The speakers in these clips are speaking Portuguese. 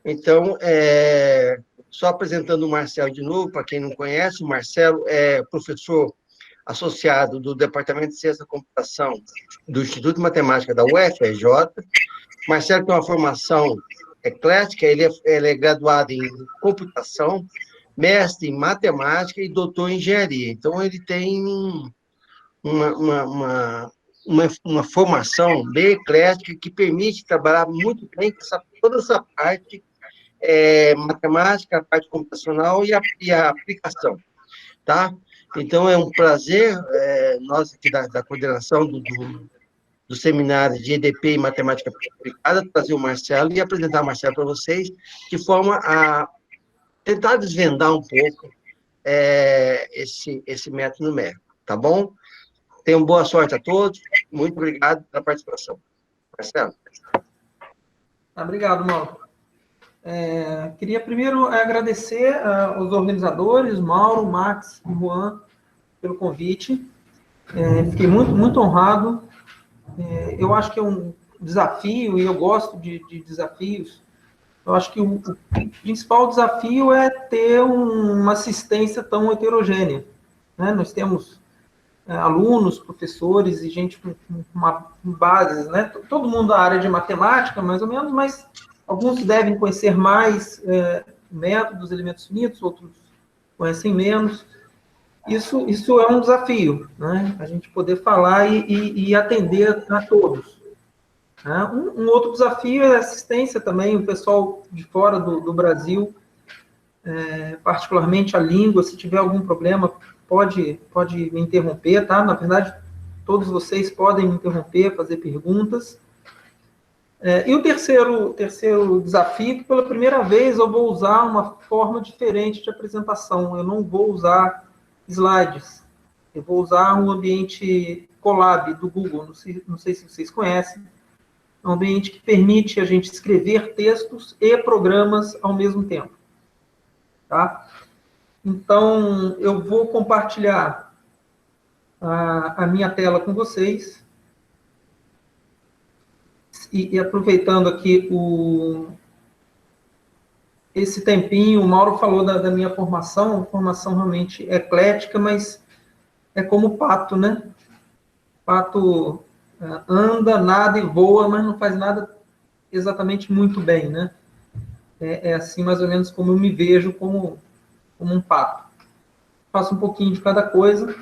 Então, só apresentando o Marcelo de novo, para quem não conhece, o Marcelo é professor associado do Departamento de Ciência da Computação do Instituto de Matemática da UFRJ. Marcelo tem uma formação eclética, ele é graduado em computação, mestre em matemática e doutor em engenharia. Então, ele tem uma formação bem eclética que permite trabalhar muito bem com toda essa parte matemática, a parte computacional e a aplicação, tá? Então, é um prazer, nós aqui da coordenação do seminário de EDP e Matemática Aplicada, trazer o Marcelo e apresentar o Marcelo para vocês, de forma a tentar desvendar um pouco esse método numérico, tá bom? Tenham boa sorte a todos, muito obrigado pela participação. Marcelo. Obrigado, Mauro. Queria primeiro agradecer aos organizadores, Mauro, Max e Juan, pelo convite. Fiquei muito honrado. Eu acho que é um desafio, e eu gosto de desafios. Eu acho que o principal desafio é ter uma assistência tão heterogênea, né? Nós temos alunos, professores e gente com bases, né? Todo mundo da área de matemática, mais ou menos, mas alguns devem conhecer mais métodos, elementos finitos, outros conhecem menos. Isso é um desafio, né? A gente poder falar e atender a todos. Né? Um outro desafio é a assistência também, o pessoal de fora do Brasil, particularmente a língua, se tiver algum problema, pode me interromper, tá? Na verdade, todos vocês podem me interromper, fazer perguntas. E o terceiro desafio, que pela primeira vez eu vou usar uma forma diferente de apresentação. Eu não vou usar slides. Eu vou usar um ambiente Colab do Google, não sei se vocês conhecem. É um ambiente que permite a gente escrever textos e programas ao mesmo tempo. Tá? Então, eu vou compartilhar a minha tela com vocês. E aproveitando aqui esse tempinho, o Mauro falou da minha formação realmente eclética, mas é como o pato, né? O pato anda, nada e voa, mas não faz nada exatamente muito bem, né? É assim mais ou menos como eu me vejo como um pato. Faço um pouquinho de cada coisa,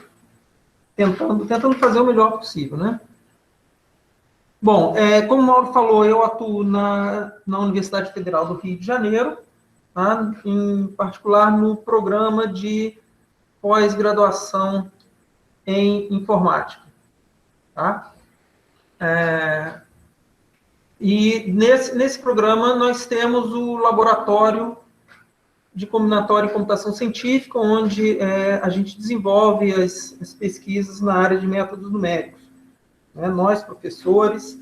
tentando fazer o melhor possível, né? Bom, como o Mauro falou, eu atuo na Universidade Federal do Rio de Janeiro, tá? Em particular no programa de pós-graduação em informática. Tá? E nesse programa nós temos o laboratório de combinatória e computação científica, onde a gente desenvolve as pesquisas na área de métodos numéricos. Né? Nós, professores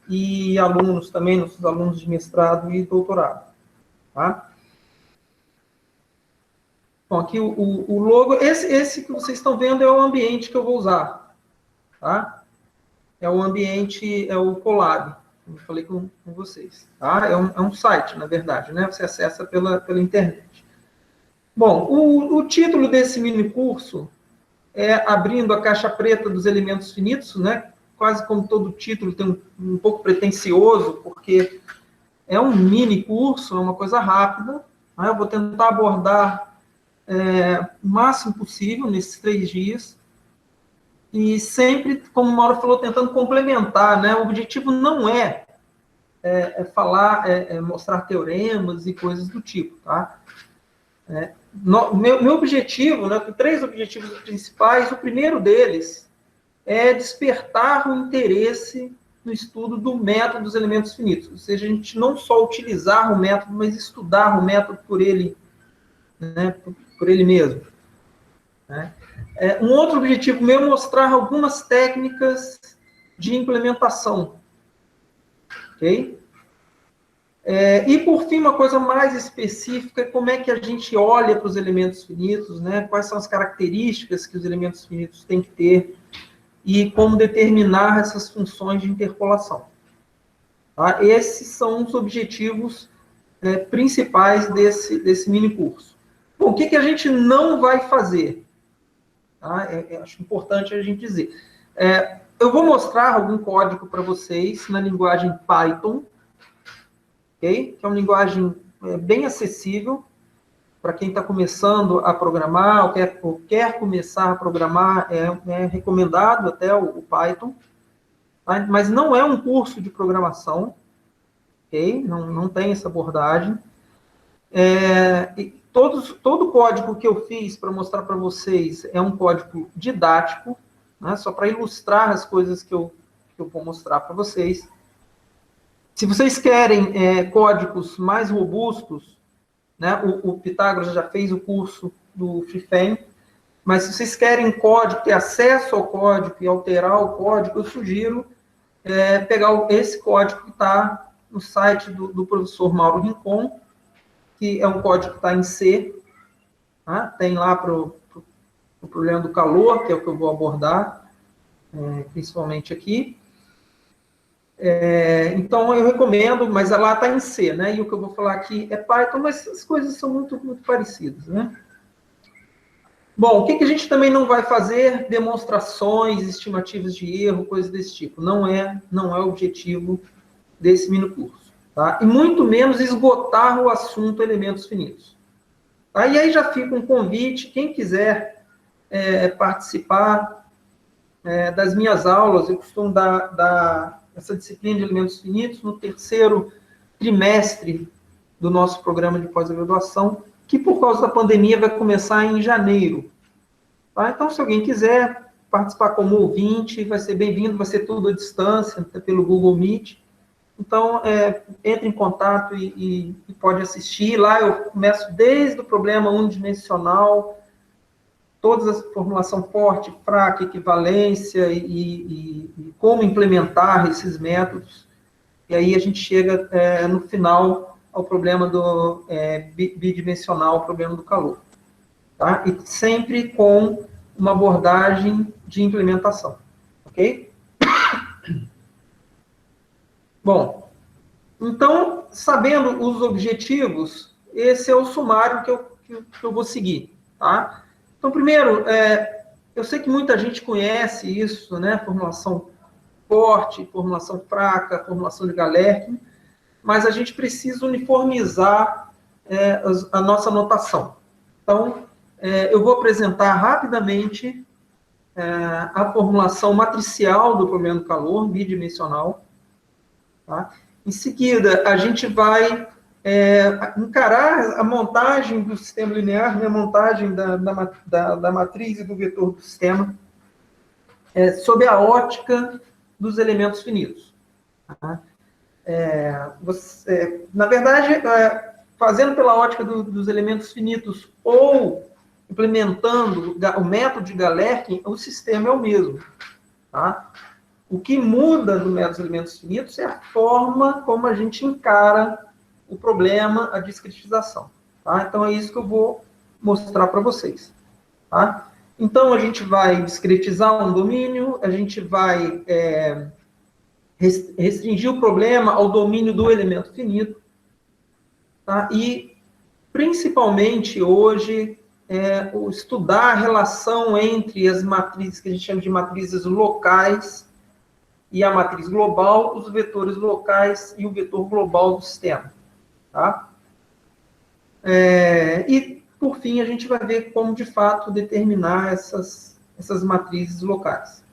e alunos também, nossos alunos de mestrado e doutorado. Tá? Bom, aqui o logo, esse que vocês estão vendo é o ambiente que eu vou usar. Tá? É o ambiente, é o Colab, como eu falei com vocês. Tá? É um site, na verdade, né? Você acessa pela internet. Bom, o título desse mini curso é Abrindo a Caixa Preta dos Elementos Finitos, né? Quase como todo título, tem um pouco pretensioso, porque é um mini curso, é uma coisa rápida. Né? Eu vou tentar abordar o máximo possível nesses 3 dias. E sempre, como o Mauro falou, tentando complementar, né? O objetivo não é falar, mostrar teoremas e coisas do tipo, tá? Meu objetivo, né? Tem 3 objetivos principais. O primeiro deles é despertar o interesse no estudo do método dos elementos finitos. Ou seja, a gente não só utilizar o método, mas estudar o método por ele, né? Por ele mesmo. Né? Um outro objetivo meu é mostrar algumas técnicas de implementação. Ok? E, por fim, uma coisa mais específica, como é que a gente olha para os elementos finitos, né? Quais são as características que os elementos finitos têm que ter e como determinar essas funções de interpolação. Tá? Esses são os objetivos principais desse mini curso. Bom, o que a gente não vai fazer? Tá? Acho importante a gente dizer. Eu vou mostrar algum código para vocês na linguagem Python, okay? Que é uma linguagem bem acessível para quem está começando a programar ou quer começar a programar, é recomendado até o Python, tá? Mas não é um curso de programação, ok? Não tem essa abordagem. Todo o código que eu fiz para mostrar para vocês é um código didático, né? Só para ilustrar as coisas que eu vou mostrar para vocês. Se vocês querem códigos mais robustos, né? O Pitágoras já fez o curso do FreeFEM, mas se vocês querem código, ter acesso ao código e alterar o código, eu sugiro pegar esse código que está no site do professor Mauro Rincon, que é um código que está em C, tá? Tem lá para o problema do calor, que é o que eu vou abordar, principalmente aqui. Então, eu recomendo, mas lá está em C, né? E o que eu vou falar aqui é Python, mas as coisas são muito, muito parecidas, né? Bom, o que a gente também não vai fazer? Demonstrações, estimativas de erro, coisas desse tipo. Não é o objetivo desse mini curso, tá? E muito menos esgotar o assunto elementos finitos. Tá? E aí já fica um convite, quem quiser participar das minhas aulas, eu costumo dar essa disciplina de elementos finitos no terceiro trimestre do nosso programa de pós-graduação, que por causa da pandemia vai começar em janeiro. Tá? Então, se alguém quiser participar como ouvinte, vai ser bem-vindo, vai ser tudo à distância, pelo Google Meet. Então, entre em contato e pode assistir. Lá eu começo desde o problema unidimensional, todas as formulação forte, fraca, equivalência e como implementar esses métodos. E aí a gente chega no final ao problema do bidimensional, o problema do calor. Tá? E sempre com uma abordagem de implementação. Ok? Bom, então, sabendo os objetivos, esse é o sumário que eu vou seguir. Tá? Então, primeiro, eu sei que muita gente conhece isso, né? Formulação forte, formulação fraca, formulação de Galerkin, mas a gente precisa uniformizar a nossa notação. Então, eu vou apresentar rapidamente a formulação matricial do problema do calor, bidimensional. Tá? Em seguida, a gente vai encarar a montagem do sistema linear, né, a montagem da matriz e do vetor do sistema, sob a ótica dos elementos finitos. Tá? Na verdade, fazendo pela ótica dos elementos finitos ou implementando o método de Galerkin, o sistema é o mesmo. Tá? O que muda no método dos elementos finitos é a forma como a gente encara o problema, a discretização. Tá? Então, é isso que eu vou mostrar para vocês. Tá? Então, a gente vai discretizar um domínio, a gente vai restringir o problema ao domínio do elemento finito. Tá? E, principalmente, hoje, estudar a relação entre as matrizes, que a gente chama de matrizes locais, e a matriz global, os vetores locais e o vetor global do sistema. Tá? E, por fim, a gente vai ver como, de fato, determinar essas matrizes locais.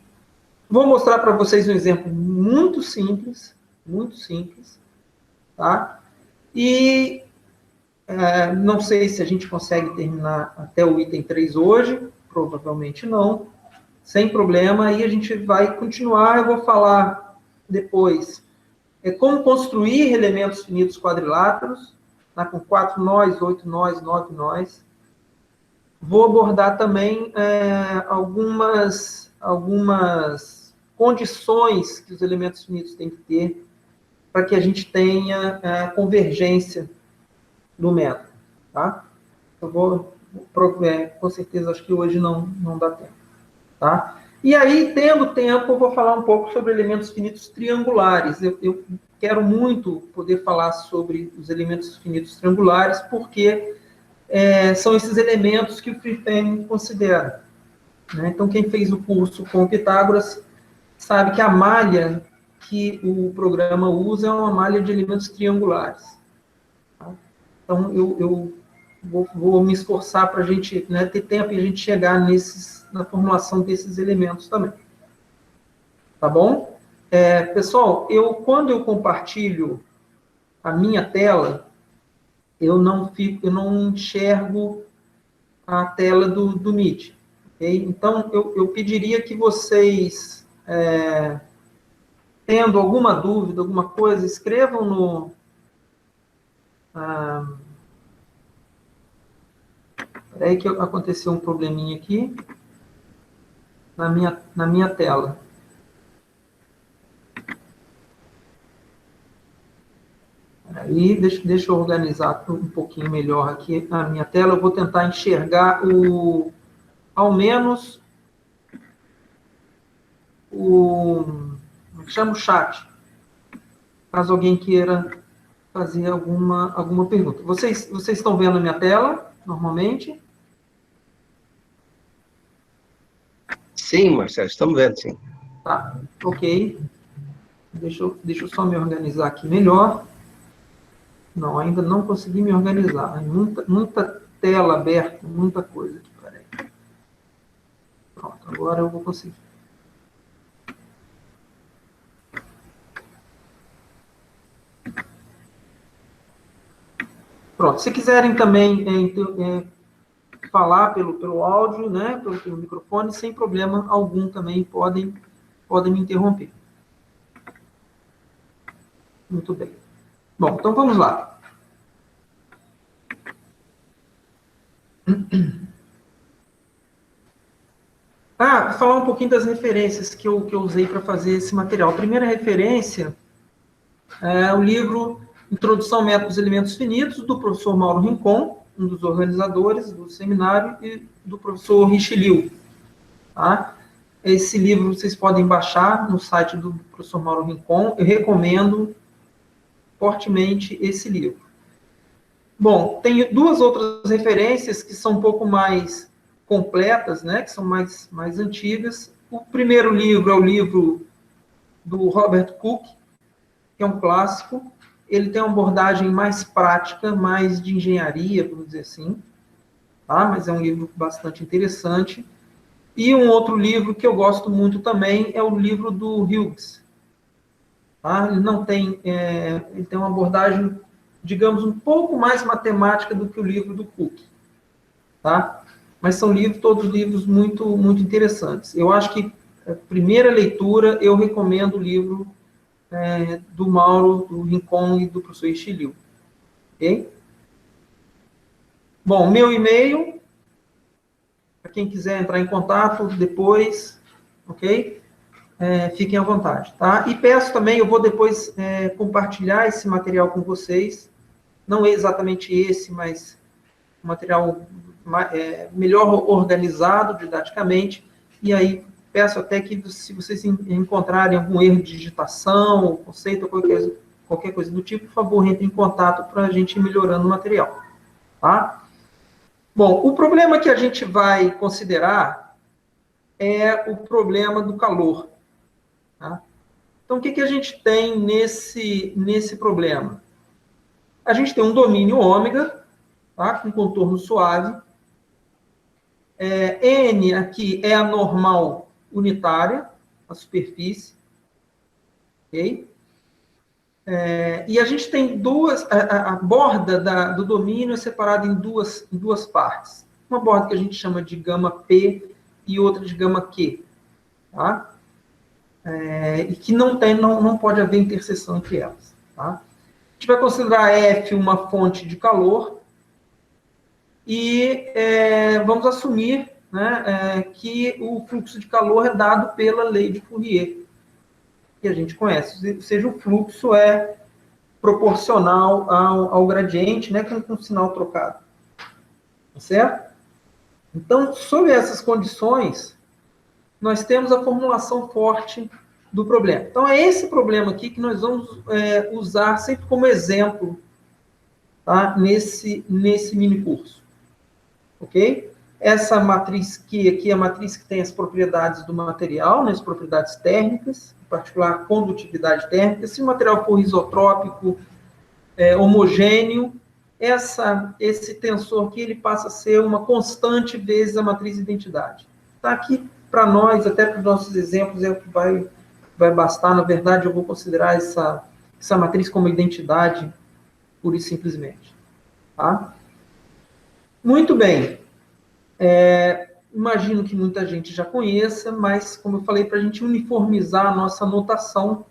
Vou mostrar para vocês um exemplo muito simples, tá? E não sei se a gente consegue terminar até o item 3 hoje, provavelmente não, sem problema, aí a gente vai continuar, eu vou falar depois como construir elementos finitos quadriláteros, tá? Com 4 nós, 8 nós, 9 nós. Vou abordar também algumas condições que os elementos finitos têm que ter para que a gente tenha convergência do método. Tá? Eu vou, com certeza, acho que hoje não dá tempo. Tá? E aí, tendo tempo, eu vou falar um pouco sobre elementos finitos triangulares. Eu quero muito poder falar sobre os elementos finitos triangulares, porque são esses elementos que o Free Frame considera. Né? Então, quem fez o curso com o Pitágoras sabe que a malha que o programa usa é uma malha de elementos triangulares. Tá? Então, eu vou me esforçar para a gente, né, ter tempo e a gente chegar na formulação desses elementos também. Tá bom? Pessoal, quando eu compartilho a minha tela, eu não enxergo a tela do Meet. Okay? Então, eu pediria que vocês, tendo alguma dúvida, alguma coisa, escrevam no... Peraí que aconteceu um probleminha aqui na minha tela. Aí, deixa eu organizar um pouquinho melhor aqui a minha tela. Eu vou tentar enxergar ao menos como é que chama o chat, caso alguém queira fazer alguma pergunta. Vocês estão vendo a minha tela, normalmente? Sim, Marcelo, estamos vendo, sim. Tá, ok. Deixa eu só me organizar aqui melhor. Não, ainda não consegui me organizar. Muita tela aberta, muita coisa aqui. Peraí. Pronto, agora eu vou conseguir. Pronto, se quiserem também falar pelo áudio, né, pelo microfone, sem problema algum também podem me interromper. Muito bem. Bom, então vamos lá. Vou falar um pouquinho das referências que eu usei para fazer esse material. A primeira referência é o livro Introdução ao Método dos Elementos Finitos, do professor Mauro Rincon, um dos organizadores do seminário, e do professor Richelieu. Tá? Esse livro vocês podem baixar no site do professor Mauro Rincon. Eu recomendo fortemente esse livro. Bom, tem duas outras referências que são um pouco mais completas, né, que são mais antigas. O primeiro livro é o livro do Robert Cook, que é um clássico. Ele tem uma abordagem mais prática, mais de engenharia, vamos dizer assim, tá? Mas é um livro bastante interessante. E um outro livro que eu gosto muito também é o livro do Hughes. Tá? Ele tem uma abordagem, digamos, um pouco mais matemática do que o livro do Cook. Tá? Mas são todos livros muito interessantes. Eu acho que, a primeira leitura, eu recomendo o livro do Mauro, do Rincon e do professor Richelieu. Ok? Bom, meu e-mail, para quem quiser entrar em contato depois, ok? Fiquem à vontade, tá? E peço também, eu vou depois compartilhar esse material com vocês, não é exatamente esse, mas um material melhor organizado didaticamente, e aí peço até que, se vocês encontrarem algum erro de digitação, conceito, qualquer coisa do tipo, por favor, entre em contato para a gente ir melhorando o material, tá? Bom, o problema que a gente vai considerar é o problema do calor. Tá? Então, o que a gente tem nesse problema? A gente tem um domínio ômega, tá? Com contorno suave. N aqui é a normal unitária, a superfície. Ok? E a gente tem a borda do domínio é separada em duas partes. Uma borda que a gente chama de gama P e outra de gama Q. Tá? E que não pode haver interseção entre elas. Tá? A gente vai considerar F uma fonte de calor e vamos assumir, né, que o fluxo de calor é dado pela lei de Fourier, que a gente conhece, ou seja, o fluxo é proporcional ao gradiente, né, com um sinal trocado. Tá certo? Então, sob essas condições, nós temos a formulação forte do problema. Então, é esse problema aqui que nós vamos usar sempre como exemplo, tá? Nesse mini curso. Ok? Essa matriz Q aqui é a matriz que tem as propriedades do material, né, as propriedades térmicas, em particular a condutividade térmica. Se o material for isotrópico, homogêneo, esse tensor aqui ele passa a ser uma constante vezes a matriz identidade. Tá aqui para nós, até para os nossos exemplos, é o que vai bastar. Na verdade, eu vou considerar essa matriz como identidade, pura e simplesmente. Tá? Muito bem. Imagino que muita gente já conheça, mas, como eu falei, para a gente uniformizar a nossa notação,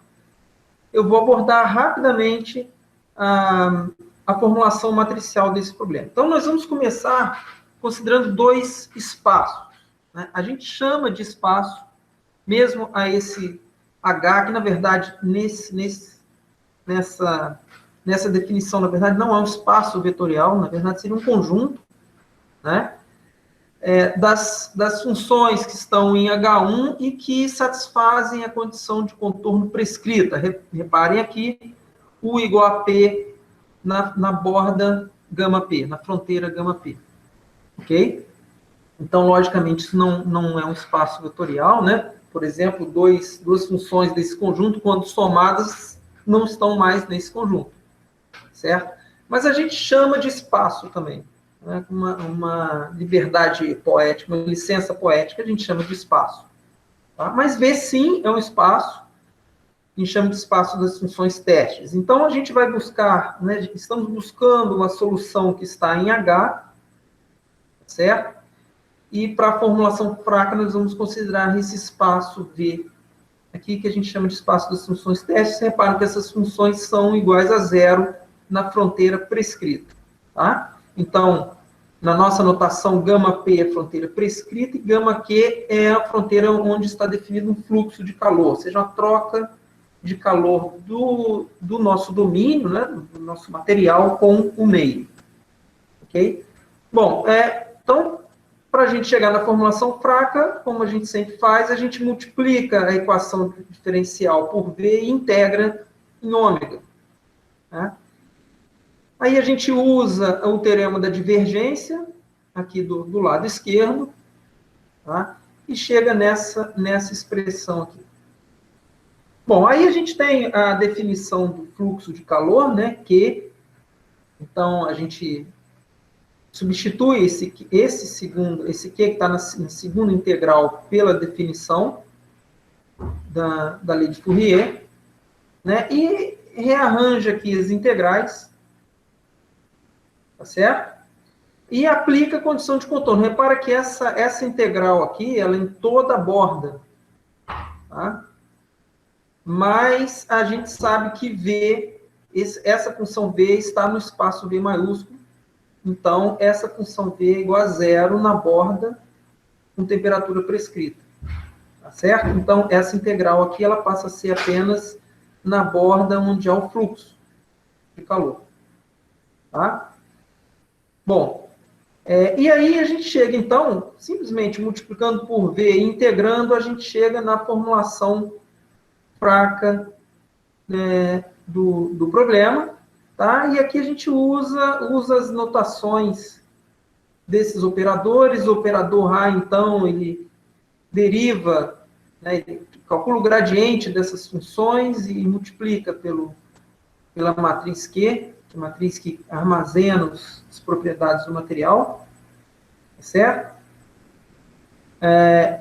eu vou abordar rapidamente a formulação matricial desse problema. Então, nós vamos começar considerando dois espaços, né? A gente chama de espaço, mesmo a esse H, que, na verdade, nessa definição, na verdade, não é um espaço vetorial, na verdade, seria um conjunto, né? Das funções que estão em H1 e que satisfazem a condição de contorno prescrita. Reparem aqui, U igual a P na borda gama P, na fronteira gama P. Ok? Então, logicamente, isso não é um espaço vetorial, né? Por exemplo, duas funções desse conjunto, quando somadas, não estão mais nesse conjunto. Certo? Mas a gente chama de espaço também. Uma liberdade poética, uma licença poética, a gente chama de espaço. Tá? Mas V, sim, é um espaço, a gente chama de espaço das funções testes. Então, a gente vai buscar, né, estamos buscando uma solução que está em H, certo? E para a formulação fraca, nós vamos considerar esse espaço V, aqui que a gente chama de espaço das funções testes. Você repara que essas funções são iguais a zero na fronteira prescrita. Tá? Então, na nossa notação, gama P é a fronteira prescrita e gama Q é a fronteira onde está definido um fluxo de calor, ou seja, uma troca de calor do nosso domínio, né, do nosso material com o meio. Ok? Bom, então, para a gente chegar na formulação fraca, como a gente sempre faz, a gente multiplica a equação diferencial por V e integra em ômega. Tá? Aí a gente usa o teorema da divergência, aqui do lado esquerdo, tá? E chega nessa expressão aqui. Bom, aí a gente tem a definição do fluxo de calor, né? Que, então, a gente substitui esse Q que está na segunda integral pela definição da lei de Fourier, né? E rearranja aqui as integrais, tá certo? E aplica a condição de contorno. Repara que essa integral aqui, ela é em toda a borda, tá? Mas a gente sabe que V, essa função V está no espaço V maiúsculo, então essa função V é igual a zero na borda com temperatura prescrita, tá certo? Então essa integral aqui, ela passa a ser apenas na borda onde há o fluxo de calor, tá? Bom, e aí a gente chega, então, simplesmente multiplicando por V e integrando, a gente chega na formulação fraca do problema, tá? E aqui a gente usa as notações desses operadores. O operador A, então, ele deriva, né, ele calcula o gradiente dessas funções e multiplica pela matriz Q, que é a matriz que armazena as propriedades do material, certo?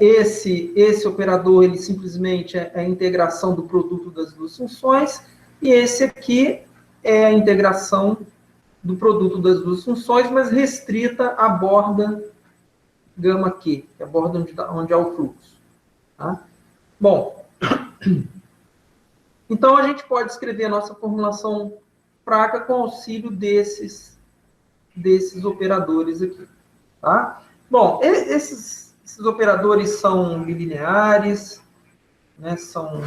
Esse operador, ele simplesmente é a integração do produto das duas funções, e esse aqui é a integração do produto das duas funções, mas restrita à borda gama Q, que é a borda onde há o fluxo. Tá? Bom, então a gente pode escrever a nossa formulação fraca com auxílio desses operadores aqui. Tá? Bom, esses operadores são bilineares, né, são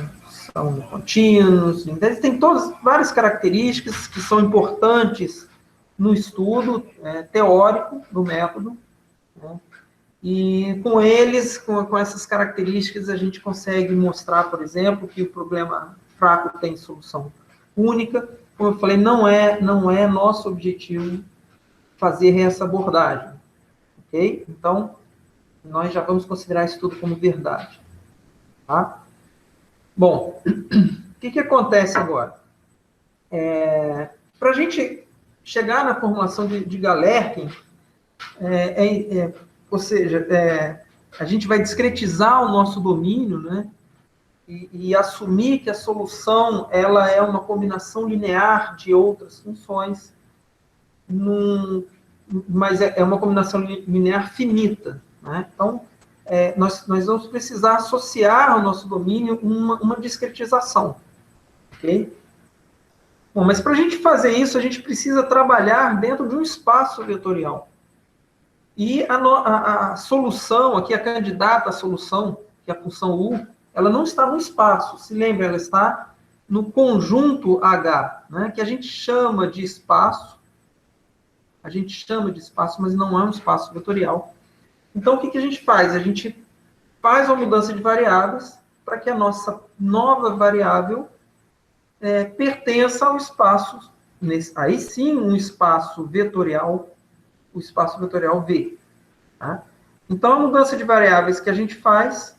contínuos, eles têm várias características que são importantes no estudo teórico do método, né? E com eles, com essas características, a gente consegue mostrar, por exemplo, que o problema fraco tem solução única. Como eu falei, não é nosso objetivo fazer essa abordagem, ok? Então, nós já vamos considerar isso tudo como verdade, tá? Bom, o que acontece agora? Para a gente chegar na formulação de Galerkin, ou seja, a gente vai discretizar o nosso domínio, né? E assumir que a solução ela é uma combinação linear de outras funções, mas é uma combinação linear finita, né? Então, nós vamos precisar associar ao nosso domínio uma discretização, ok? Bom, mas para a gente fazer isso, a gente precisa trabalhar dentro de um espaço vetorial. E a solução, aqui a candidata à solução, que é a função U, ela não está no espaço, se lembra, ela está no conjunto H, né, que a gente chama de espaço, mas não é um espaço vetorial. Então, o que a gente faz? A gente faz uma mudança de variáveis para que a nossa nova variável pertença ao espaço, aí sim, um espaço vetorial, o espaço vetorial V. Tá? Então, a mudança de variáveis que a gente faz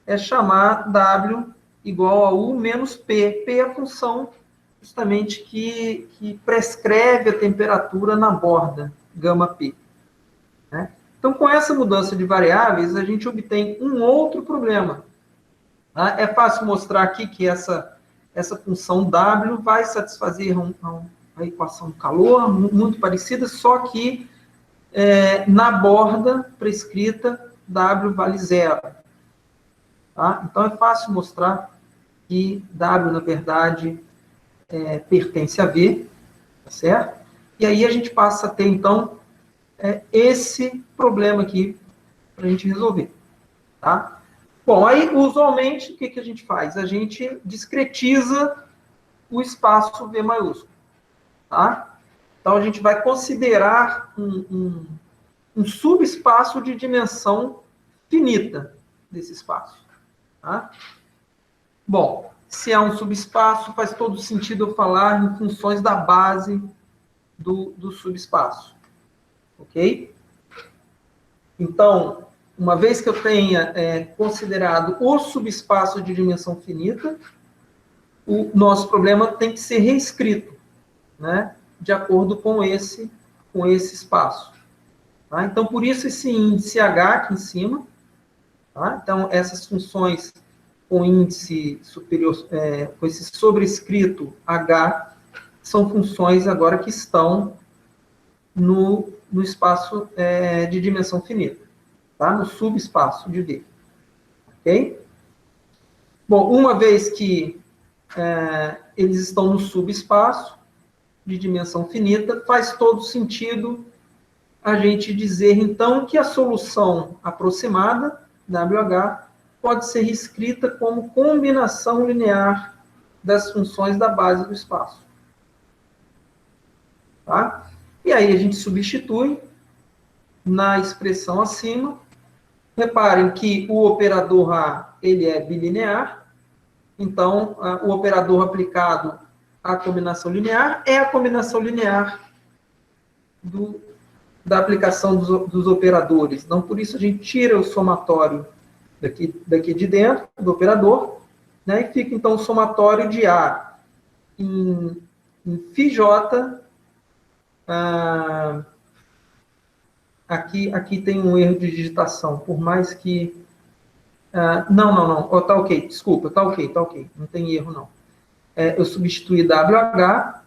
é chamar W igual a U menos P. P é a função justamente que prescreve a temperatura na borda, gama P. Né? Então, com essa mudança de variáveis, a gente obtém um outro problema. Tá? É fácil mostrar aqui que essa função W vai satisfazer a equação do calor, muito parecida, só que na borda prescrita, W vale zero. Tá? Então, é fácil mostrar que W, na verdade, pertence a V, tá certo? E aí a gente passa a ter, então, esse problema aqui para a gente resolver. Tá? Bom, aí, usualmente, o que a gente faz? A gente discretiza o espaço V maiúsculo. Tá? Então, a gente vai considerar um subespaço de dimensão finita desse espaço. Tá? Bom, se é um subespaço, faz todo sentido eu falar em funções da base do subespaço. Ok? Então, uma vez que eu tenha considerado o subespaço de dimensão finita, o nosso problema tem que ser reescrito, né, de acordo com esse espaço. Tá? Então, por isso esse índice H aqui em cima. Tá? Então, essas funções com índice superior, com esse sobrescrito H, são funções agora que estão no espaço de dimensão finita, tá? No subespaço de D. Ok? Bom, uma vez que eles estão no subespaço de dimensão finita, faz todo sentido a gente dizer, então, que a solução aproximada, WH, pode ser escrita como combinação linear das funções da base do espaço. Tá? E aí a gente substitui na expressão acima. Reparem que o operador A, ele é bilinear. Então, o operador aplicado à combinação linear é a combinação linear da aplicação dos operadores. Então, por isso a gente tira o somatório daqui de dentro do operador, né, e fica, então, o somatório de A em φJ. Aqui tem um erro de digitação, por mais que... não. Oh, tá ok, desculpa, tá ok. Não tem erro, não. Eu substituí WH,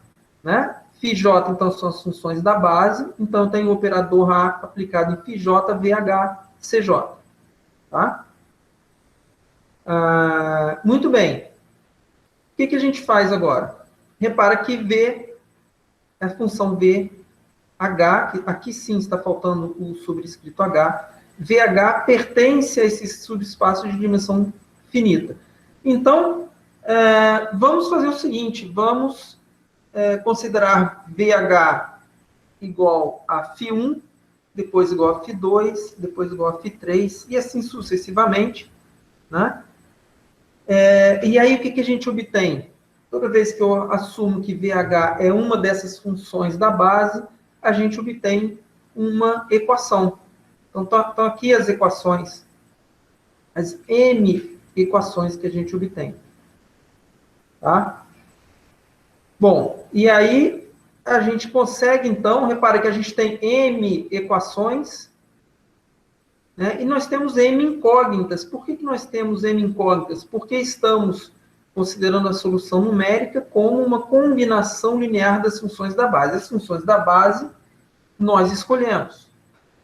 né? φJ, então, são as funções da base. Então, tem o operador A aplicado em φJ, VH, CJ. Tá? Muito bem. O que a gente faz agora? Repara que V, a função VH, aqui sim está faltando o sobrescrito H, VH pertence a esse subespaço de dimensão finita. Então, vamos fazer o seguinte, vamos considerar VH igual a φ1, depois igual a φ2, depois igual a φ3, e assim sucessivamente, né? E aí, o que a gente obtém? Toda vez que eu assumo que VH é uma dessas funções da base, a gente obtém uma equação. Então, estão aqui as equações, as M equações que a gente obtém. Tá? Bom, e aí a gente consegue, então, repare que a gente tem M equações, né, e nós temos M incógnitas. Por que nós temos M incógnitas? Porque estamos considerando a solução numérica como uma combinação linear das funções da base. As funções da base nós escolhemos.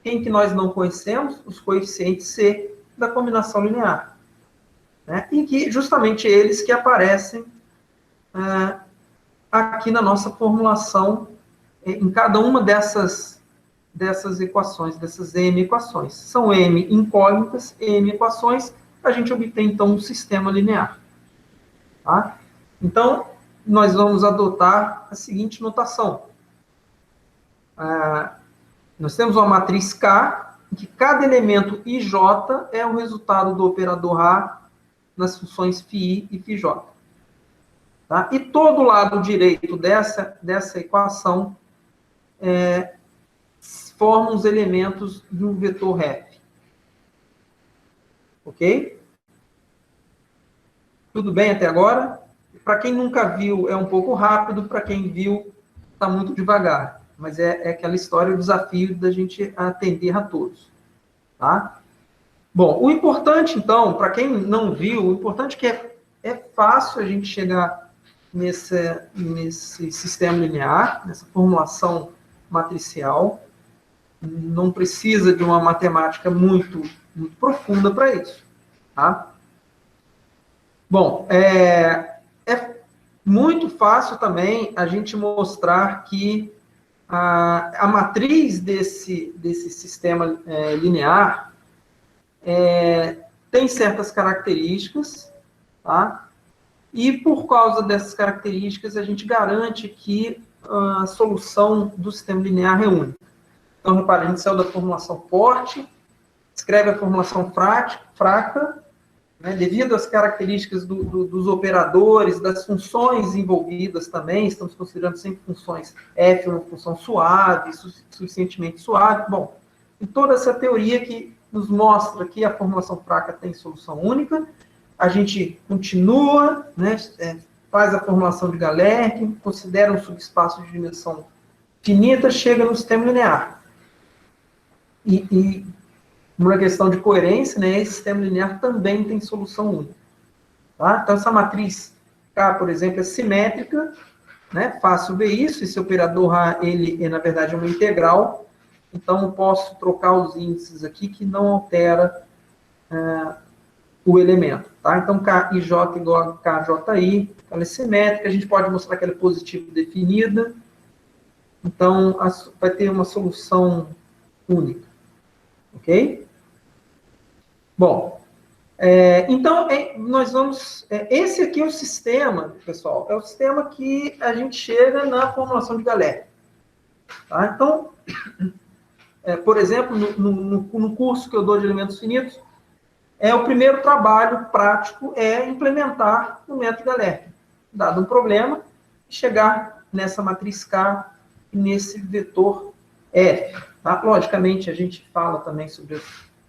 Quem que nós não conhecemos? Os coeficientes C da combinação linear. Né? E que justamente eles que aparecem aqui na nossa formulação, em cada uma dessas equações, dessas M equações. São M incógnitas, M equações, a gente obtém, então, um sistema linear. Tá? Então, nós vamos adotar a seguinte notação. Nós temos uma matriz K, em que cada elemento IJ é o resultado do operador A nas funções φi e φj. Tá? E todo o lado direito dessa equação forma os elementos de um vetor F. Ok? Tudo bem até agora? Para quem nunca viu, é um pouco rápido. Para quem viu, está muito devagar. Mas é aquela história, o desafio da gente atender a todos. Tá? Bom, o importante, então, para quem não viu, o importante é que é fácil a gente chegar nesse sistema linear, nessa formulação matricial. Não precisa de uma matemática muito profunda para isso. Tá? Bom, é muito fácil também a gente mostrar que a matriz desse sistema linear tem certas características, tá? E por causa dessas características, a gente garante que a solução do sistema linear é única. Então, repare, a gente saiu da formulação forte, escreve a formulação fraca, né, devido às características dos operadores, das funções envolvidas também, estamos considerando sempre funções F, uma função suave, suficientemente suave. Bom, em toda essa teoria que nos mostra que a formulação fraca tem solução única, a gente continua, né, faz a formulação de Galerkin, considera um subespaço de dimensão finita, chega no sistema linear. E uma questão de coerência, né, esse sistema linear também tem solução única. Tá? Então, essa matriz K, por exemplo, é simétrica, né, fácil ver isso. Esse operador A, ele na verdade, é uma integral. Então, eu posso trocar os índices aqui, que não altera o elemento. Tá? Então, KIJ igual a KJI, ela é simétrica, a gente pode mostrar que ela é positivo definida. Então, vai ter uma solução única. Ok? Bom, então, nós vamos... esse aqui é o sistema, pessoal, é o sistema que a gente chega na formulação de Galerkin. Tá? Então, por exemplo, no curso que eu dou de elementos finitos, o primeiro trabalho prático é implementar o método Galerkin. Dado um problema, chegar nessa matriz K e nesse vetor F. Tá? Logicamente, a gente fala também sobre as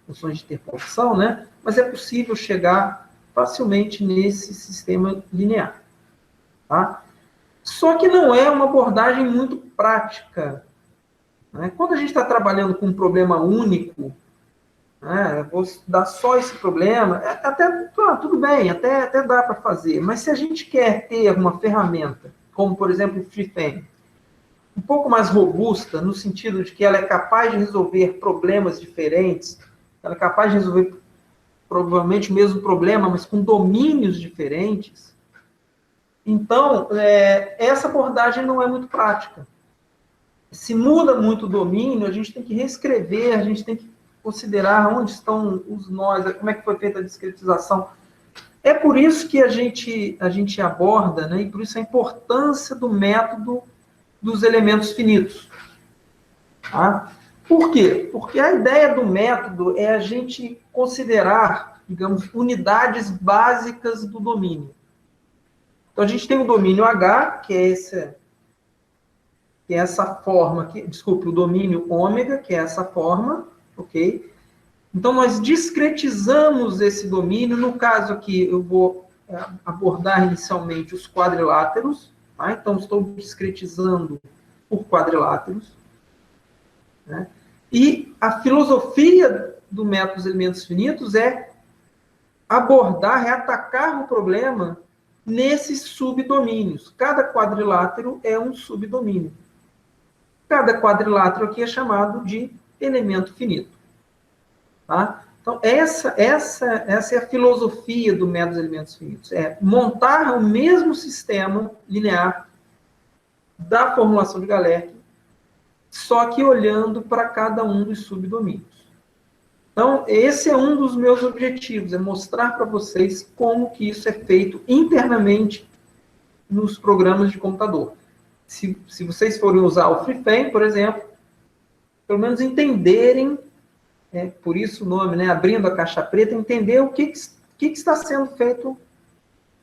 funções de interpolação, né? Mas é possível chegar facilmente nesse sistema linear. Tá? Só que não é uma abordagem muito prática. Né? Quando a gente está trabalhando com um problema único, né, vou dar só esse problema, tudo bem, até dá para fazer, mas se a gente quer ter uma ferramenta, como, por exemplo, o FreeFM, um pouco mais robusta, no sentido de que ela é capaz de resolver problemas diferentes, ela é capaz de resolver provavelmente o mesmo problema, mas com domínios diferentes, então, essa abordagem não é muito prática. Se muda muito o domínio, a gente tem que reescrever, a gente tem que considerar onde estão os nós, como é que foi feita a discretização. É por isso que a gente aborda, né, e por isso a importância do método dos elementos finitos. Tá? Por quê? Porque a ideia do método é a gente considerar, digamos, unidades básicas do domínio. Então, a gente tem o domínio H, que é essa forma aqui, desculpe, o domínio ômega, que é essa forma, ok? Então, nós discretizamos esse domínio. No caso aqui, eu vou abordar inicialmente os quadriláteros, tá? Então, estou discretizando por quadriláteros, né? E a filosofia do método dos elementos finitos é abordar, é atacar o problema nesses subdomínios. Cada quadrilátero é um subdomínio. Cada quadrilátero aqui é chamado de elemento finito. Tá? Então, essa é a filosofia do método dos elementos finitos. É montar o mesmo sistema linear da formulação de Galerch, só que olhando para cada um dos subdomínios. Então, esse é um dos meus objetivos, é mostrar para vocês como que isso é feito internamente nos programas de computador. Se vocês forem usar o FreeFrame, por exemplo, pelo menos entenderem, por isso o nome, né, abrindo a caixa preta, entender o que está sendo feito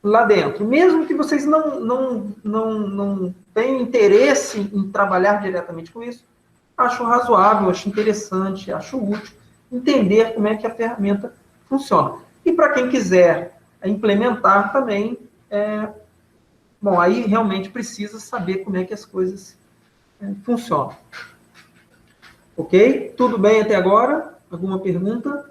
lá dentro. Mesmo que vocês não tenham interesse em trabalhar diretamente com isso, acho razoável, acho interessante, acho útil entender como é que a ferramenta funciona. E para quem quiser implementar também, bom, aí realmente precisa saber como é que as coisas funcionam. Ok? Tudo bem até agora? Alguma pergunta?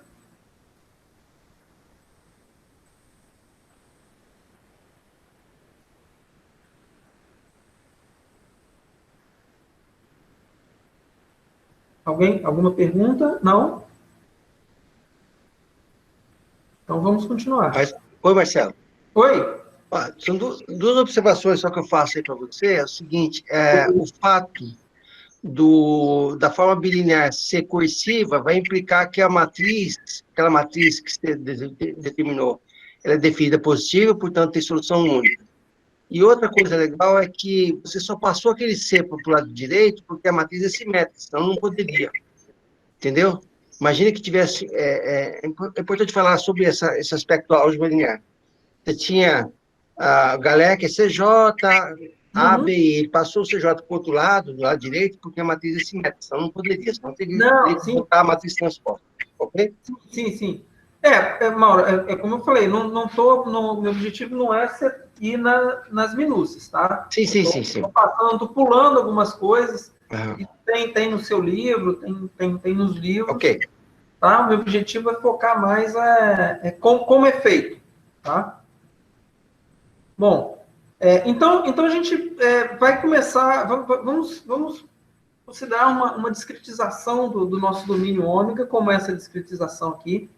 Alguma pergunta? Não? Então vamos continuar. Oi, Marcelo. Oi? São duas observações só que eu faço aí para você. É o seguinte, o fato da forma bilinear ser coerciva vai implicar que aquela matriz que você determinou, ela é definida positiva, portanto tem solução única. E outra coisa legal é que você só passou aquele C para o lado direito porque a matriz é simétrica, senão não poderia. Entendeu? Imagina que tivesse... É importante falar sobre esse aspecto álgebra linear. Você tinha a Galerch, CJ, A, B, E. Ele passou o CJ para o outro lado, do lado direito, porque a matriz é simétrica, senão não poderia, senão teria que botar a matriz transposta. Ok? Sim. Mauro, como eu falei, meu objetivo não é ir nas minúcias, tá? Sim. Estou passando, estou pulando algumas coisas, Uhum. e tem no seu livro, tem nos livros, ok. Tá? O meu objetivo é focar mais como é feito, tá? Bom, então a gente vai começar, vamos considerar uma discretização do nosso domínio ômega, como essa discretização aqui.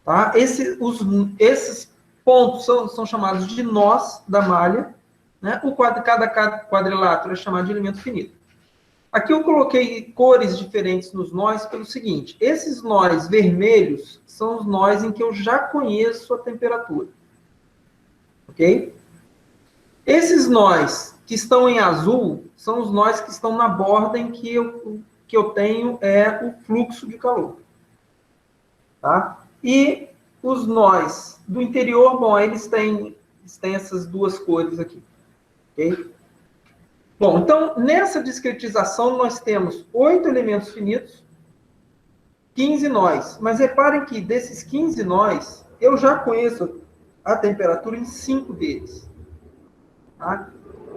Tá? Esses pontos são chamados de nós da malha, né? Cada quadrilátero é chamado de elemento finito. Aqui eu coloquei cores diferentes nos nós pelo seguinte: esses nós vermelhos são os nós em que eu já conheço a temperatura. Ok? Esses nós que estão em azul são os nós que estão na borda em que eu tenho o fluxo de calor. Tá? E os nós do interior, bom, eles têm essas duas cores aqui. Ok? Bom, então, nessa discretização, nós temos 8 elementos finitos, 15 nós. Mas reparem que desses 15 nós, eu já conheço a temperatura em 5 deles. Tá?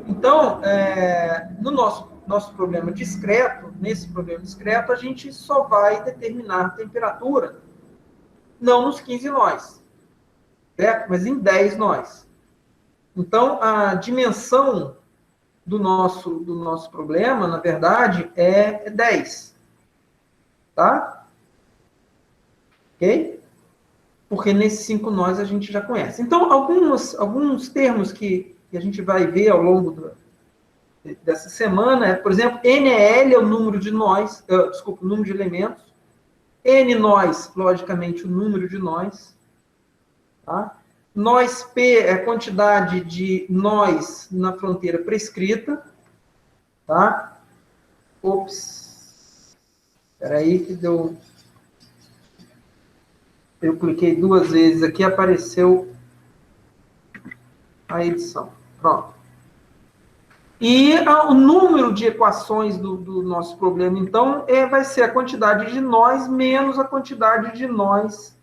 Então, no nosso problema discreto, nesse problema discreto, a gente só vai determinar a temperatura não nos 15 nós, certo? Mas em 10 nós. Então, a dimensão do nosso problema, na verdade, é 10. Tá? Ok? Porque nesses 5 nós a gente já conhece. Então, alguns termos que a gente vai ver ao longo dessa semana, por exemplo, NL é o número de nós, o número de elementos. N nós, logicamente, o número de nós. Tá? Nós P é a quantidade de nós na fronteira prescrita. Tá? Ops. Espera aí que deu... Eu cliquei 2 vezes aqui, apareceu a edição. Pronto. E o número de equações do nosso problema, então, vai ser a quantidade de nós menos a quantidade de nós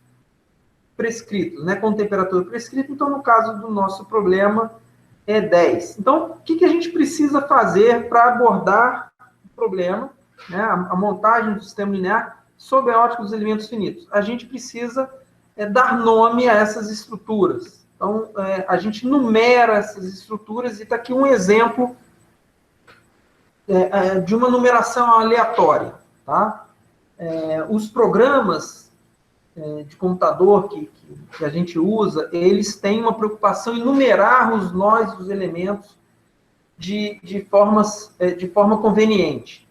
prescritos, né? Com temperatura prescrita. Então, no caso do nosso problema, é 10. Então, o que a gente precisa fazer para abordar o problema, né? A montagem do sistema linear sob a ótica dos elementos finitos? A gente precisa dar nome a essas estruturas. Então, a gente numera essas estruturas, e está aqui um exemplo de uma numeração aleatória. Tá? Os programas de computador que a gente usa, eles têm uma preocupação em numerar os nós dos elementos de forma conveniente.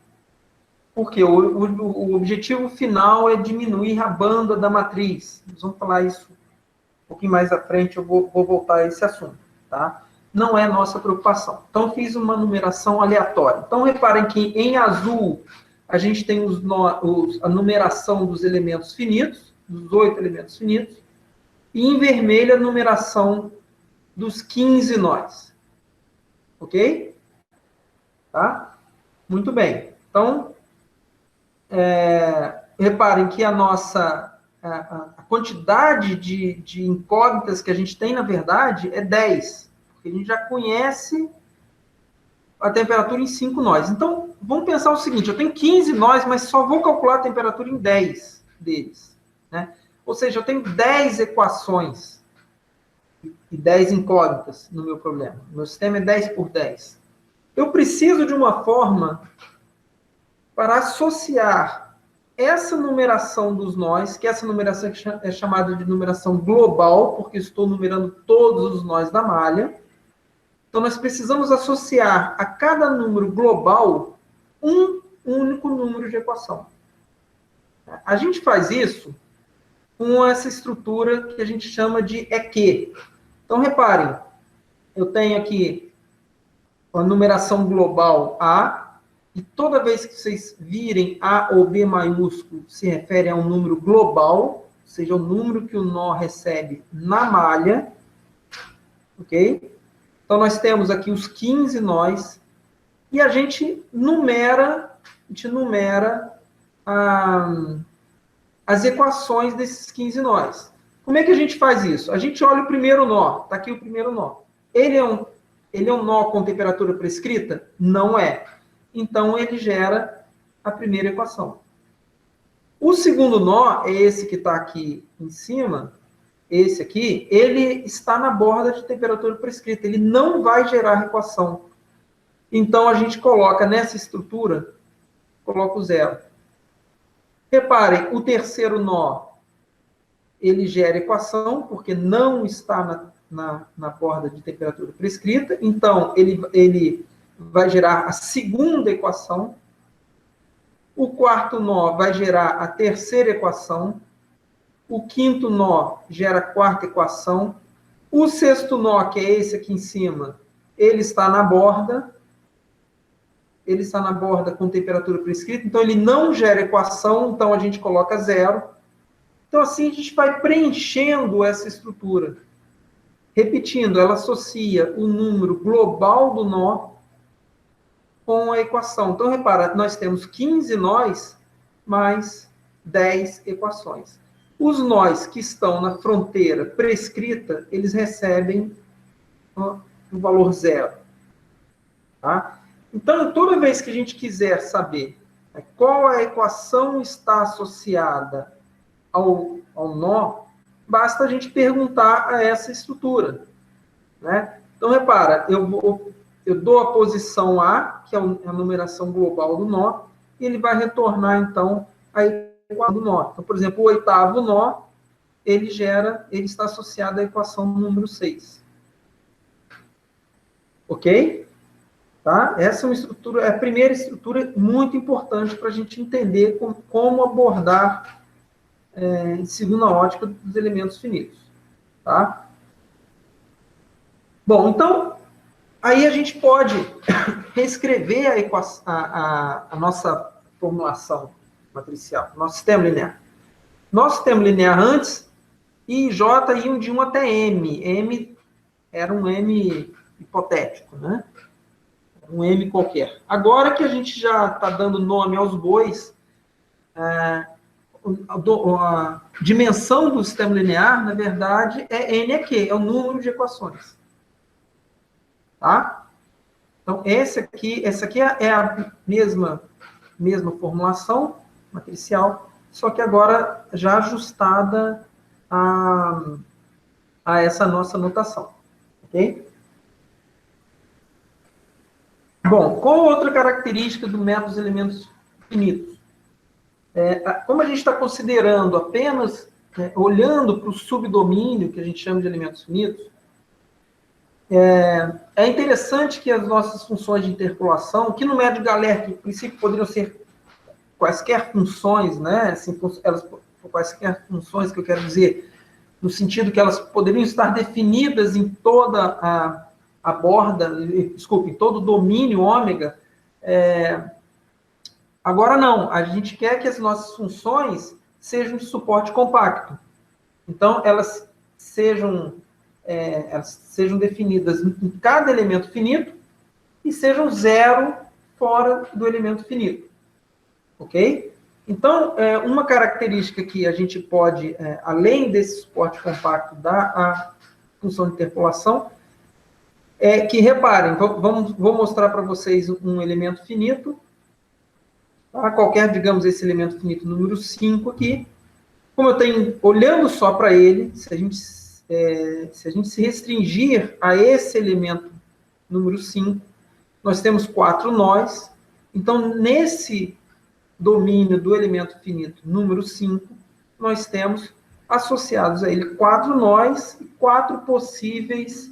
Porque o objetivo final é diminuir a banda da matriz. Nós vamos falar isso um pouquinho mais à frente, eu vou voltar a esse assunto. Tá? Não é nossa preocupação. Então, fiz uma numeração aleatória. Então, reparem que em azul a gente tem a numeração dos elementos finitos, dos 8 elementos finitos, e em vermelho a numeração dos 15 nós. Ok? Tá? Muito bem. Então, reparem que a quantidade de incógnitas que a gente tem, na verdade, é 10. Porque a gente já conhece a temperatura em 5 nós. Então, vamos pensar o seguinte, eu tenho 15 nós, mas só vou calcular a temperatura em 10 deles. Né? Ou seja, eu tenho 10 equações e 10 incógnitas no meu problema. O meu sistema é 10 por 10. Eu preciso de uma forma para associar essa numeração dos nós, que essa numeração é chamada de numeração global, porque estou numerando todos os nós da malha. Então, nós precisamos associar a cada número global um único número de equação. A gente faz isso com essa estrutura que a gente chama de EQ. Então, reparem, eu tenho aqui a numeração global A, e toda vez que vocês virem A ou B maiúsculo, se refere a um número global, ou seja, o número que o nó recebe na malha, ok? Então, nós temos aqui os 15 nós, e a gente numera as equações desses 15 nós. Como é que a gente faz isso? A gente olha o primeiro nó. Está aqui o primeiro nó. Ele é um nó com temperatura prescrita? Não é. Então, ele gera a primeira equação. O segundo nó é esse que está aqui em cima. Esse aqui, ele está na borda de temperatura prescrita. Ele não vai gerar equação. Então, a gente coloca nessa estrutura, coloca o 0. Reparem, o terceiro nó, ele gera equação, porque não está na borda de temperatura prescrita. Então, ele vai gerar a segunda equação. O quarto nó vai gerar a terceira equação. O quinto nó gera a quarta equação. O sexto nó, que é esse aqui em cima, ele está na borda. Ele está na borda com temperatura prescrita, então ele não gera equação, então a gente coloca 0. Então, assim, a gente vai preenchendo essa estrutura. Repetindo, ela associa o número global do nó com a equação. Então, repara, nós temos 15 nós mais 10 equações. Os nós que estão na fronteira prescrita, eles recebem o valor 0. Tá? Então, toda vez que a gente quiser saber qual a equação está associada ao nó, basta a gente perguntar a essa estrutura. Né? Então, repara, eu dou a posição A, que é a numeração global do nó, e ele vai retornar, então, a equação do nó. Então, por exemplo, o oitavo nó, ele está associado à equação número 6. Ok? Tá? Essa é uma estrutura, é a primeira estrutura muito importante para a gente entender como abordar, segundo a ótica dos elementos finitos. Tá? Bom, então, aí a gente pode reescrever a nossa formulação matricial, nosso sistema linear. Nosso sistema linear antes, I e J iam de 1 até M. M era um M hipotético, né? Um M qualquer. Agora que a gente já está dando nome aos bois, a dimensão do sistema linear, na verdade, é N aqui, é o número de equações. Tá? Então, essa aqui é a mesma formulação matricial, só que agora já ajustada a essa nossa notação. Ok? Bom, qual outra característica do método dos elementos finitos? Como a gente está considerando apenas, olhando para o subdomínio, que a gente chama de elementos finitos, é interessante que as nossas funções de interpolação, que no método de Galerre, que, em princípio, poderiam ser quaisquer funções, né? Assim, quaisquer funções que eu quero dizer, no sentido que elas poderiam estar definidas em toda a borda, desculpe, em todo o domínio ômega. Agora não, a gente quer que as nossas funções sejam de suporte compacto. Então, elas sejam definidas em cada elemento finito e sejam zero fora do elemento finito. Ok? Então, uma característica que a gente pode, além desse suporte compacto da função de interpolação, é que, reparem, vou mostrar para vocês um elemento finito, tá? Qualquer, digamos, esse elemento finito número 5 aqui. Como eu tenho, olhando só para ele, se a gente se restringir a esse elemento número 5, nós temos 4 nós. Então, nesse domínio do elemento finito número 5, nós temos associados a ele 4 nós e 4 possíveis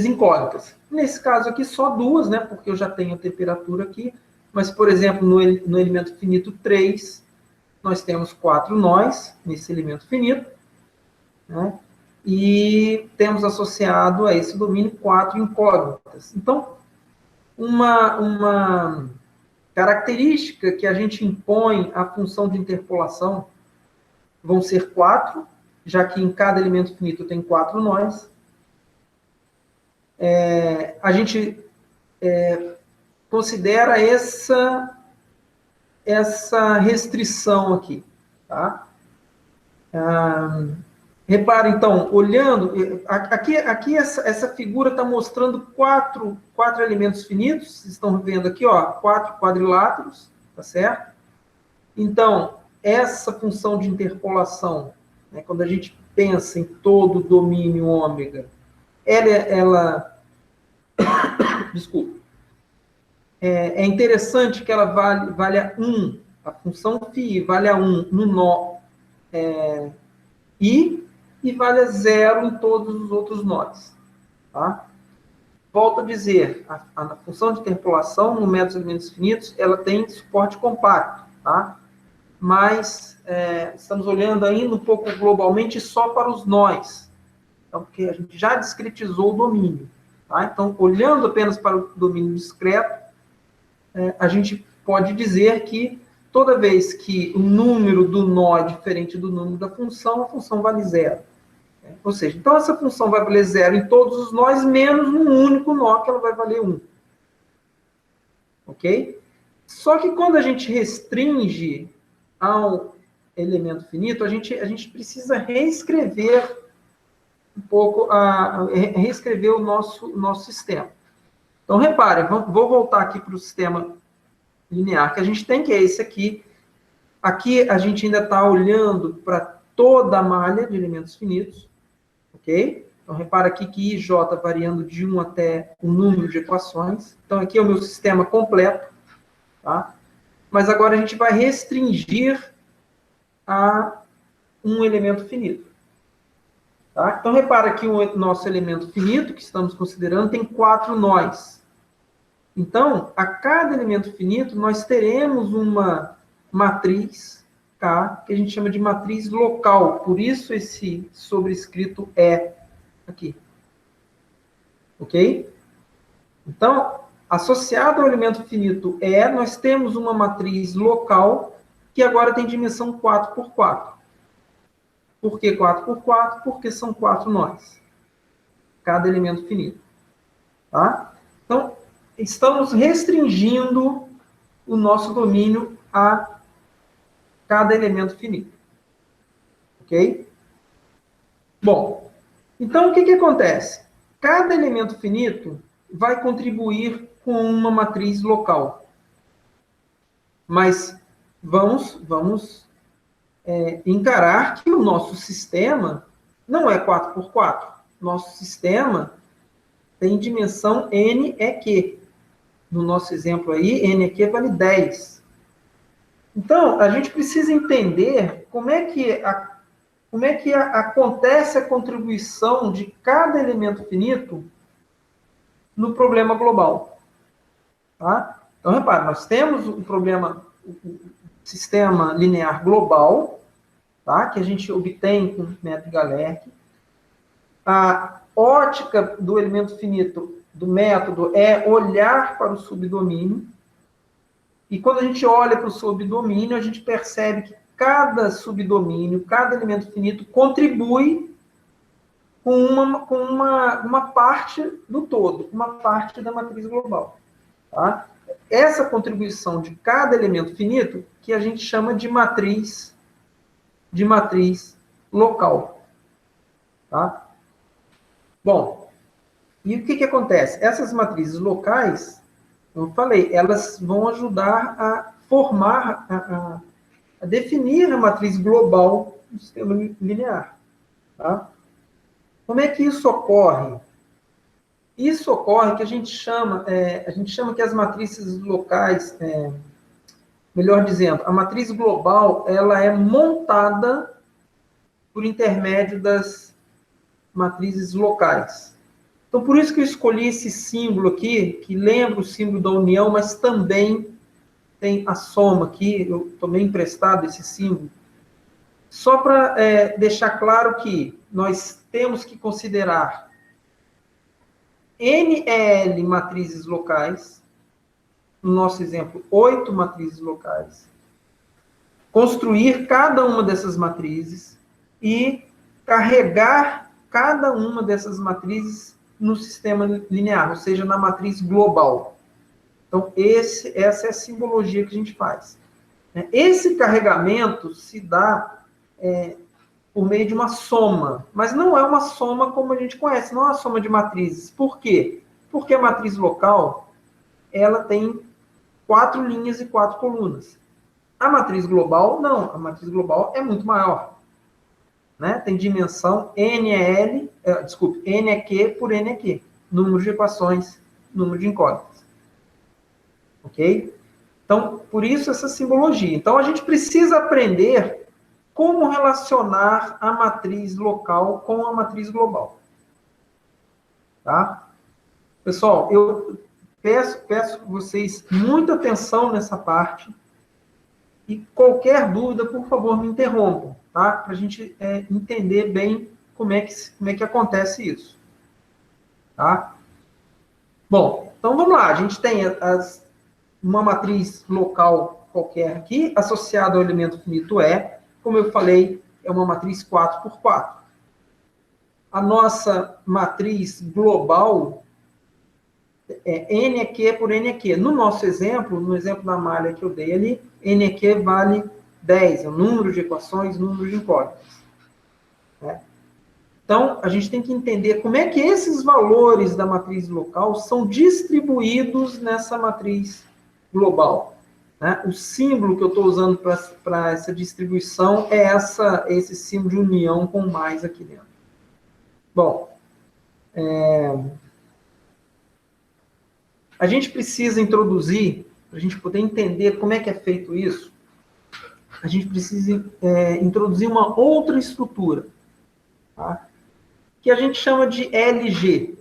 incógnitas. Nesse caso aqui, só 2, né, porque eu já tenho a temperatura aqui, mas, por exemplo, no elemento finito 3, nós temos 4 nós, nesse elemento finito, né, e temos associado a esse domínio 4 incógnitas. Então, uma característica que a gente impõe à função de interpolação vão ser 4, já que em cada elemento finito tem 4 nós. A gente considera essa restrição aqui. Tá? Repara, então, olhando, aqui essa figura está mostrando quatro elementos finitos, vocês estão vendo aqui, ó, 4 quadriláteros, tá certo? Então, essa função de interpolação, né, quando a gente pensa em todo o domínio ômega, ela desculpa, é interessante que ela vale a 1, a função φ vale a 1 no nó I, e vale a 0 em todos os outros nós. Tá? Volto a dizer, a função de interpolação no método dos elementos finitos, ela tem suporte compacto, tá? Mas estamos olhando ainda um pouco globalmente só para os nós, então, porque a gente já discretizou o domínio. Tá? Então, olhando apenas para o domínio discreto, a gente pode dizer que toda vez que o número do nó é diferente do número da função, a função vale 0. Ou seja, então essa função vai valer 0 em todos os nós, menos num único nó, que ela vai valer 1. Ok? Só que quando a gente restringe ao elemento finito, a gente precisa reescrever um pouco, reescrever o nosso sistema. Então, reparem, vou voltar aqui para o sistema linear que a gente tem, que é esse aqui. Aqui a gente ainda está olhando para toda a malha de elementos finitos, ok? Então, repara aqui que I e J variando de 1 até o número de equações. Então, aqui é o meu sistema completo, tá? Mas agora a gente vai restringir a um elemento finito. Tá? Então, repara que o nosso elemento finito, que estamos considerando, tem 4 nós. Então, a cada elemento finito, nós teremos uma matriz K, que a gente chama de matriz local. Por isso, esse sobrescrito E aqui. Ok? Então, Associado ao elemento finito E, nós temos uma matriz local que agora tem dimensão 4 por 4. Por que 4 por 4? Porque são 4 nós, cada elemento finito. Tá? Então, estamos restringindo o nosso domínio a cada elemento finito. Ok? Bom, então o que acontece? Cada elemento finito vai contribuir com uma matriz local. Mas vamos encarar que o nosso sistema não é 4 por 4. Nosso sistema tem dimensão NEQ. No nosso exemplo aí, NEQ vale 10. Então, a gente precisa entender como é que acontece a contribuição de cada elemento finito no problema global. Tá? Então, repare, nós temos o sistema linear global, tá? Que a gente obtém com o método Galerch. A ótica do elemento finito do método é olhar para o subdomínio. E quando a gente olha para o subdomínio, a gente percebe que cada subdomínio, cada elemento finito contribui com uma parte do todo, uma parte da matriz global. Tá? Essa contribuição de cada elemento finito que a gente chama de matriz local. Tá? Bom, e o que acontece? Essas matrizes locais, como eu falei, elas vão ajudar a formar, a definir a matriz global do sistema linear. Tá? Como é que isso ocorre? Isso ocorre que a gente chama que as matrizes locais, melhor dizendo, a matriz global, ela é montada por intermédio das matrizes locais. Então, por isso que eu escolhi esse símbolo aqui, que lembra o símbolo da união, mas também tem a soma aqui, eu tomei emprestado esse símbolo, só para deixar claro que nós temos que considerar NEL matrizes locais, no nosso exemplo, 8 matrizes locais, construir cada uma dessas matrizes e carregar cada uma dessas matrizes no sistema linear, ou seja, na matriz global. Então, essa é a simbologia que a gente faz. Esse carregamento se dá por meio de uma soma, mas não é uma soma como a gente conhece, não é uma soma de matrizes. Por quê? Porque a matriz local, ela tem 4 linhas e 4 colunas. A matriz global, não. A matriz global é muito maior. Né? Tem dimensão NEQ por NEQ. Número de equações, número de incógnitas. Ok? Então, por isso essa simbologia. Então, a gente precisa aprender como relacionar a matriz local com a matriz global. Tá? Pessoal, eu peço vocês muita atenção nessa parte. E qualquer dúvida, por favor, me interrompam, tá? Para a gente entender bem como é que acontece isso. Tá? Bom, então vamos lá. A gente tem uma matriz local qualquer aqui, associada ao elemento finito E. Como eu falei, é uma matriz 4 por 4. A nossa matriz global é NEQ por NEQ. No nosso exemplo, no exemplo da malha que eu dei ali, NEQ vale 10, é o número de equações, número de incógnitas. Né? Então, a gente tem que entender como é que esses valores da matriz local são distribuídos nessa matriz global. Né? O símbolo que eu estou usando para essa distribuição é esse símbolo de união com mais aqui dentro. Bom, a gente precisa introduzir, para a gente poder entender como é que é feito isso, a gente precisa introduzir uma outra estrutura, tá? Que a gente chama de LG.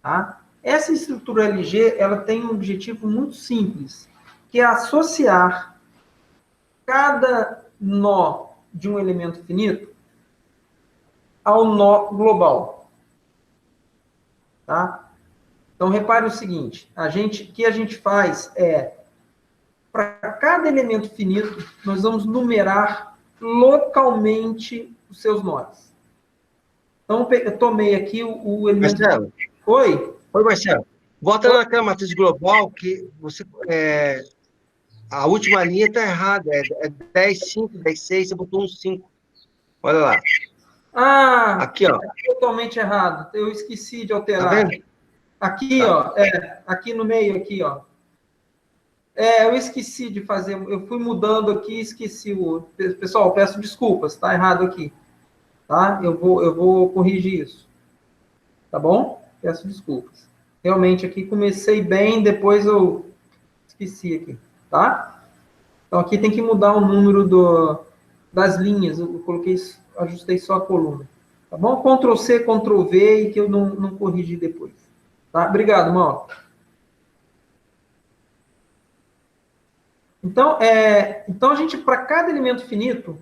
Tá? Essa estrutura LG, ela tem um objetivo muito simples, que é associar cada nó de um elemento finito ao nó global. Tá? Então, repare o seguinte, o que a gente faz é, para cada elemento finito, nós vamos numerar localmente os seus nós. Então, eu tomei aqui o elemento... Marcelo? Oi? Oi, Marcelo. Volta naquela matriz global que você, a última linha está errada. É 10, 5, 10, 6, você botou um 5. Olha lá. Ah, Aqui, ó. totalmente errado. Eu esqueci de Tá alterar. vendo? Aqui, Tá. ó, aqui no meio, aqui, ó. Eu esqueci de fazer, eu fui mudando aqui, esqueci o... Pessoal, peço desculpas, tá errado aqui, tá? Eu vou corrigir isso, tá bom? Peço desculpas. Realmente aqui comecei bem, depois eu esqueci aqui, tá? Então aqui tem que mudar o número das linhas, eu coloquei, ajustei só a coluna, tá bom? Ctrl C, Ctrl V, e que eu não corrigi depois, tá? Obrigado, Mauro. Então a gente, para cada elemento finito, o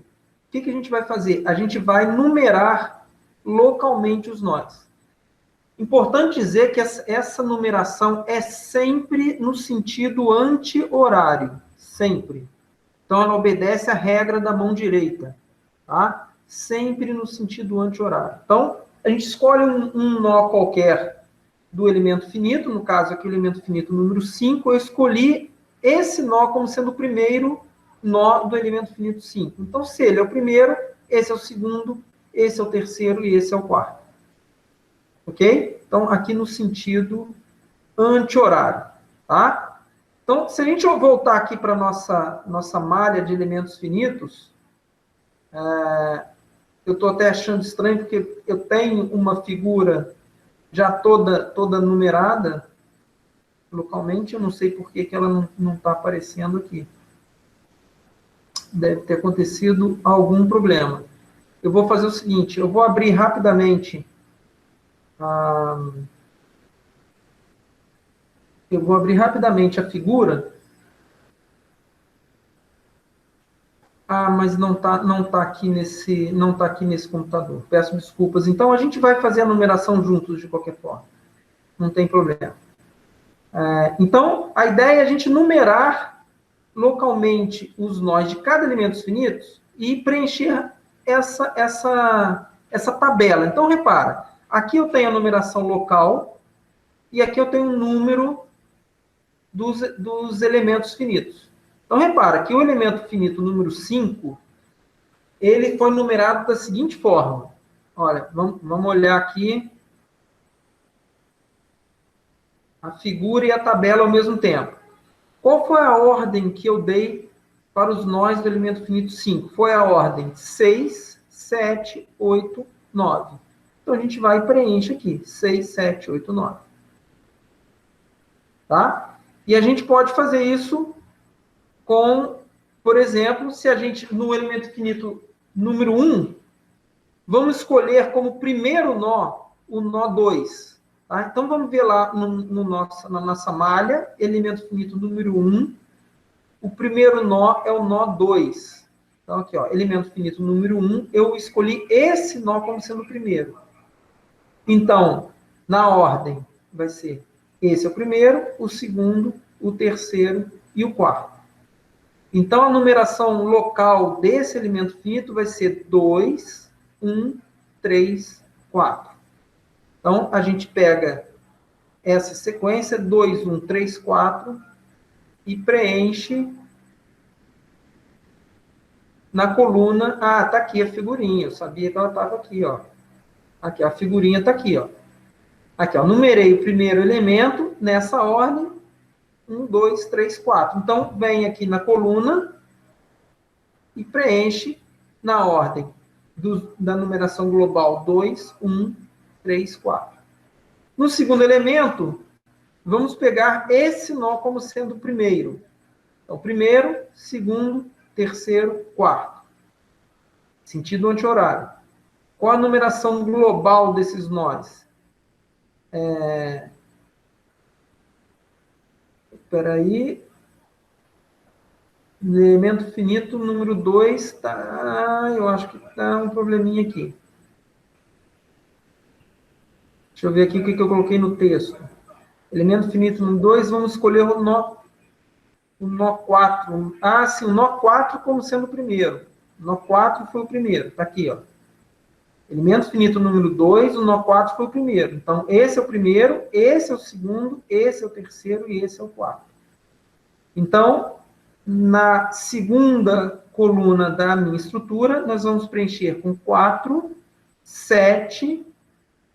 que a gente vai fazer? A gente vai numerar localmente os nós. Importante dizer que essa numeração é sempre no sentido anti-horário, sempre. Então ela obedece à regra da mão direita, tá? Sempre no sentido anti-horário. Então, a gente escolhe um nó qualquer do elemento finito, no caso aqui o elemento finito número 5, eu escolhi esse nó como sendo o primeiro nó do elemento finito 5. Então, se ele é o primeiro, esse é o segundo, esse é o terceiro e esse é o quarto. Ok? Então, aqui no sentido anti-horário, tá? Então, se a gente voltar aqui para a nossa malha de elementos finitos, eu estou até achando estranho, porque eu tenho uma figura já toda numerada, localmente, eu não sei por que ela não está aparecendo aqui. Deve ter acontecido algum problema. Eu vou fazer o seguinte, eu vou abrir rapidamente a figura. Mas não tá aqui nesse computador. Peço desculpas. Então a gente vai fazer a numeração juntos de qualquer forma. Não tem problema. Então a ideia é a gente numerar localmente os nós de cada elemento finitos e preencher essa tabela. Então repara, aqui eu tenho a numeração local e aqui eu tenho o número dos elementos finitos. Então, repara que o elemento finito número 5, ele foi numerado da seguinte forma. Olha, vamos olhar aqui a figura e a tabela ao mesmo tempo. Qual foi a ordem que eu dei para os nós do elemento finito 5? Foi a ordem 6, 7, 8, 9. Então, a gente vai e preenche aqui. 6, 7, 8, 9. Tá? E a gente pode fazer isso com, por exemplo, se a gente, no elemento finito número 1, vamos escolher como primeiro nó o nó 2. Tá? Então, vamos ver lá na nossa malha, elemento finito número 1, o primeiro nó é o nó 2. Então, aqui, ó, elemento finito número 1, eu escolhi esse nó como sendo o primeiro. Então, na ordem, vai ser esse é o primeiro, o segundo, o terceiro e o quarto. Então, a numeração local desse elemento finito vai ser 2, 1, 3, 4. Então, a gente pega essa sequência, 2, 1, 3, 4, e preenche na coluna. Ah, tá aqui a figurinha. Eu sabia que ela estava aqui, ó. Aqui, a figurinha está aqui, ó. Aqui, ó. Numerei o primeiro elemento nessa ordem. 1, 2, 3, 4. Então, vem aqui na coluna e preenche na ordem da numeração global 2, 1, 3, 4. No segundo elemento, vamos pegar esse nó como sendo o primeiro. Então, primeiro, segundo, terceiro, quarto. Sentido anti-horário. Qual a numeração global desses nós? Espera aí. Elemento finito número 2, tá, eu acho que está um probleminha aqui. Deixa eu ver aqui o que eu coloquei no texto. Elemento finito número 2, vamos escolher o nó 4. Ah, sim, o nó 4 como sendo o primeiro. O nó 4 foi o primeiro. Está aqui, ó. Elemento finito número 2, o nó 4 foi o primeiro. Então, esse é o primeiro, esse é o segundo, esse é o terceiro e esse é o quarto. Então, na segunda coluna da minha estrutura, nós vamos preencher com 4, 7,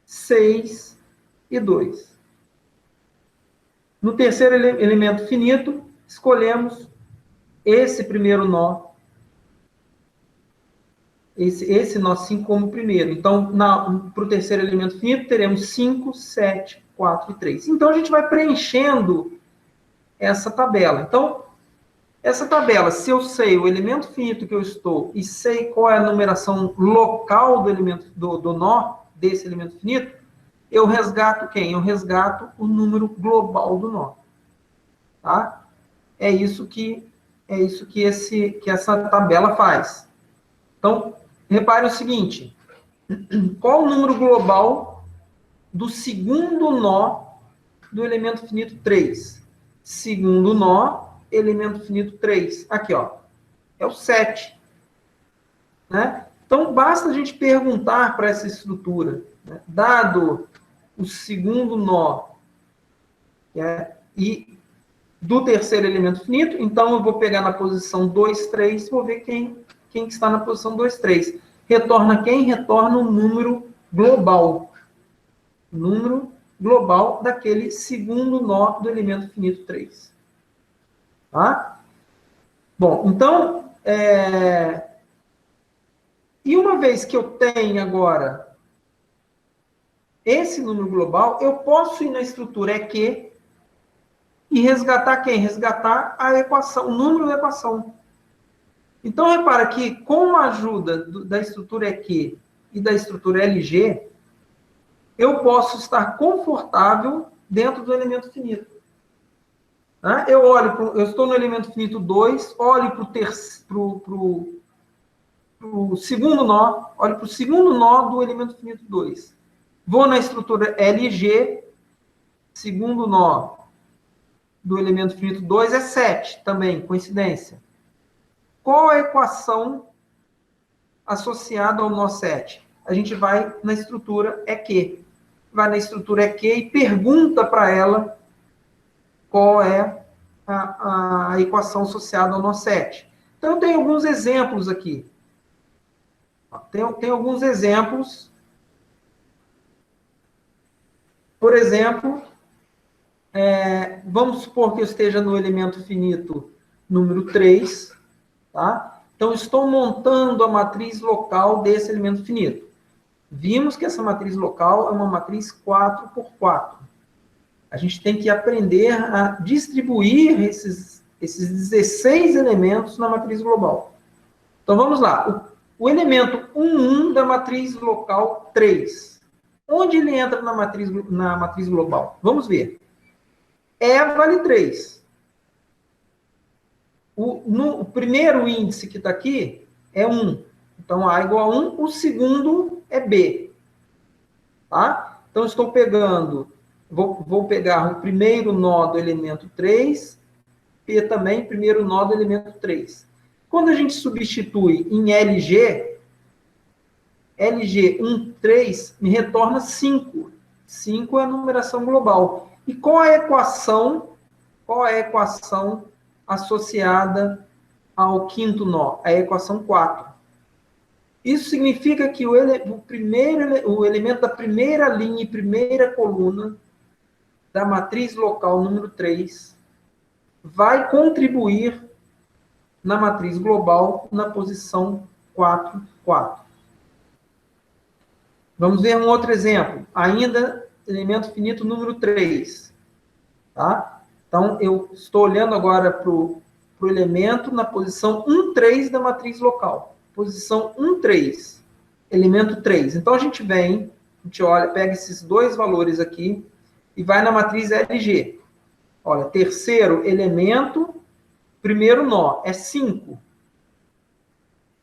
6 e 2. No terceiro elemento finito, escolhemos esse primeiro nó, esse nó 5 como primeiro. Então, para o terceiro elemento finito, teremos 5, 7, 4 e 3. Então, a gente vai preenchendo essa tabela. Então, essa tabela, se eu sei o elemento finito que eu estou e sei qual é a numeração local do elemento do nó, desse elemento finito, eu resgato quem? Eu resgato o número global do nó. Tá? É isso que essa tabela faz. Então, repare o seguinte, qual o número global do segundo nó do elemento finito 3? Segundo nó, elemento finito 3. Aqui, ó, é o 7. Né? Então, basta a gente perguntar para essa estrutura, né? Dado o segundo nó e do terceiro elemento finito, então eu vou pegar na posição 2, 3, vou ver quem está na posição 2, 3. Retorna quem? Retorna o número global. Número global daquele segundo nó do elemento finito 3. Tá? Bom, então, e uma vez que eu tenho agora esse número global, eu posso ir na estrutura EQ e resgatar quem? Resgatar a equação, o número da equação. Então, repara que, com a ajuda da estrutura EQ e da estrutura LG, eu posso estar confortável dentro do elemento finito. Né? Eu estou no elemento finito 2, olho para o segundo nó, olho para o segundo nó do elemento finito 2. Vou na estrutura LG, segundo nó do elemento finito 2 é 7, também, coincidência. Qual a equação associada ao nó 7? A gente vai na estrutura EQ. Vai na estrutura EQ e pergunta para ela qual é a equação associada ao nó 7. Então, eu tenho alguns exemplos aqui. Tem alguns exemplos. Por exemplo, vamos supor que eu esteja no elemento finito número 3, tá? Então, estou montando a matriz local desse elemento finito. Vimos que essa matriz local é uma matriz 4 por 4. A gente tem que aprender a distribuir esses 16 elementos na matriz global. Então, vamos lá. O elemento 1 da matriz local 3. Onde ele entra na matriz global? Vamos ver. E vale 3. O primeiro índice que está aqui é 1. Então, A igual a 1. O segundo é B. Tá? Então, estou pegando... Vou pegar o primeiro nó do elemento 3. P também, primeiro nó do elemento 3. Quando a gente substitui em LG 1, 3, me retorna 5. 5 é a numeração global. E qual é a equação associada ao quinto nó? A equação 4. Isso significa que o elemento da primeira linha e primeira coluna da matriz local número 3 vai contribuir na matriz global na posição 4, 4. Vamos ver um outro exemplo. Ainda, elemento finito número 3. Tá? Então, eu estou olhando agora para o elemento na posição 1, 3 da matriz local. Posição 1, 3. Elemento 3. Então, a gente olha, pega esses dois valores aqui e vai na matriz LG. Olha, terceiro elemento, primeiro nó, é 5.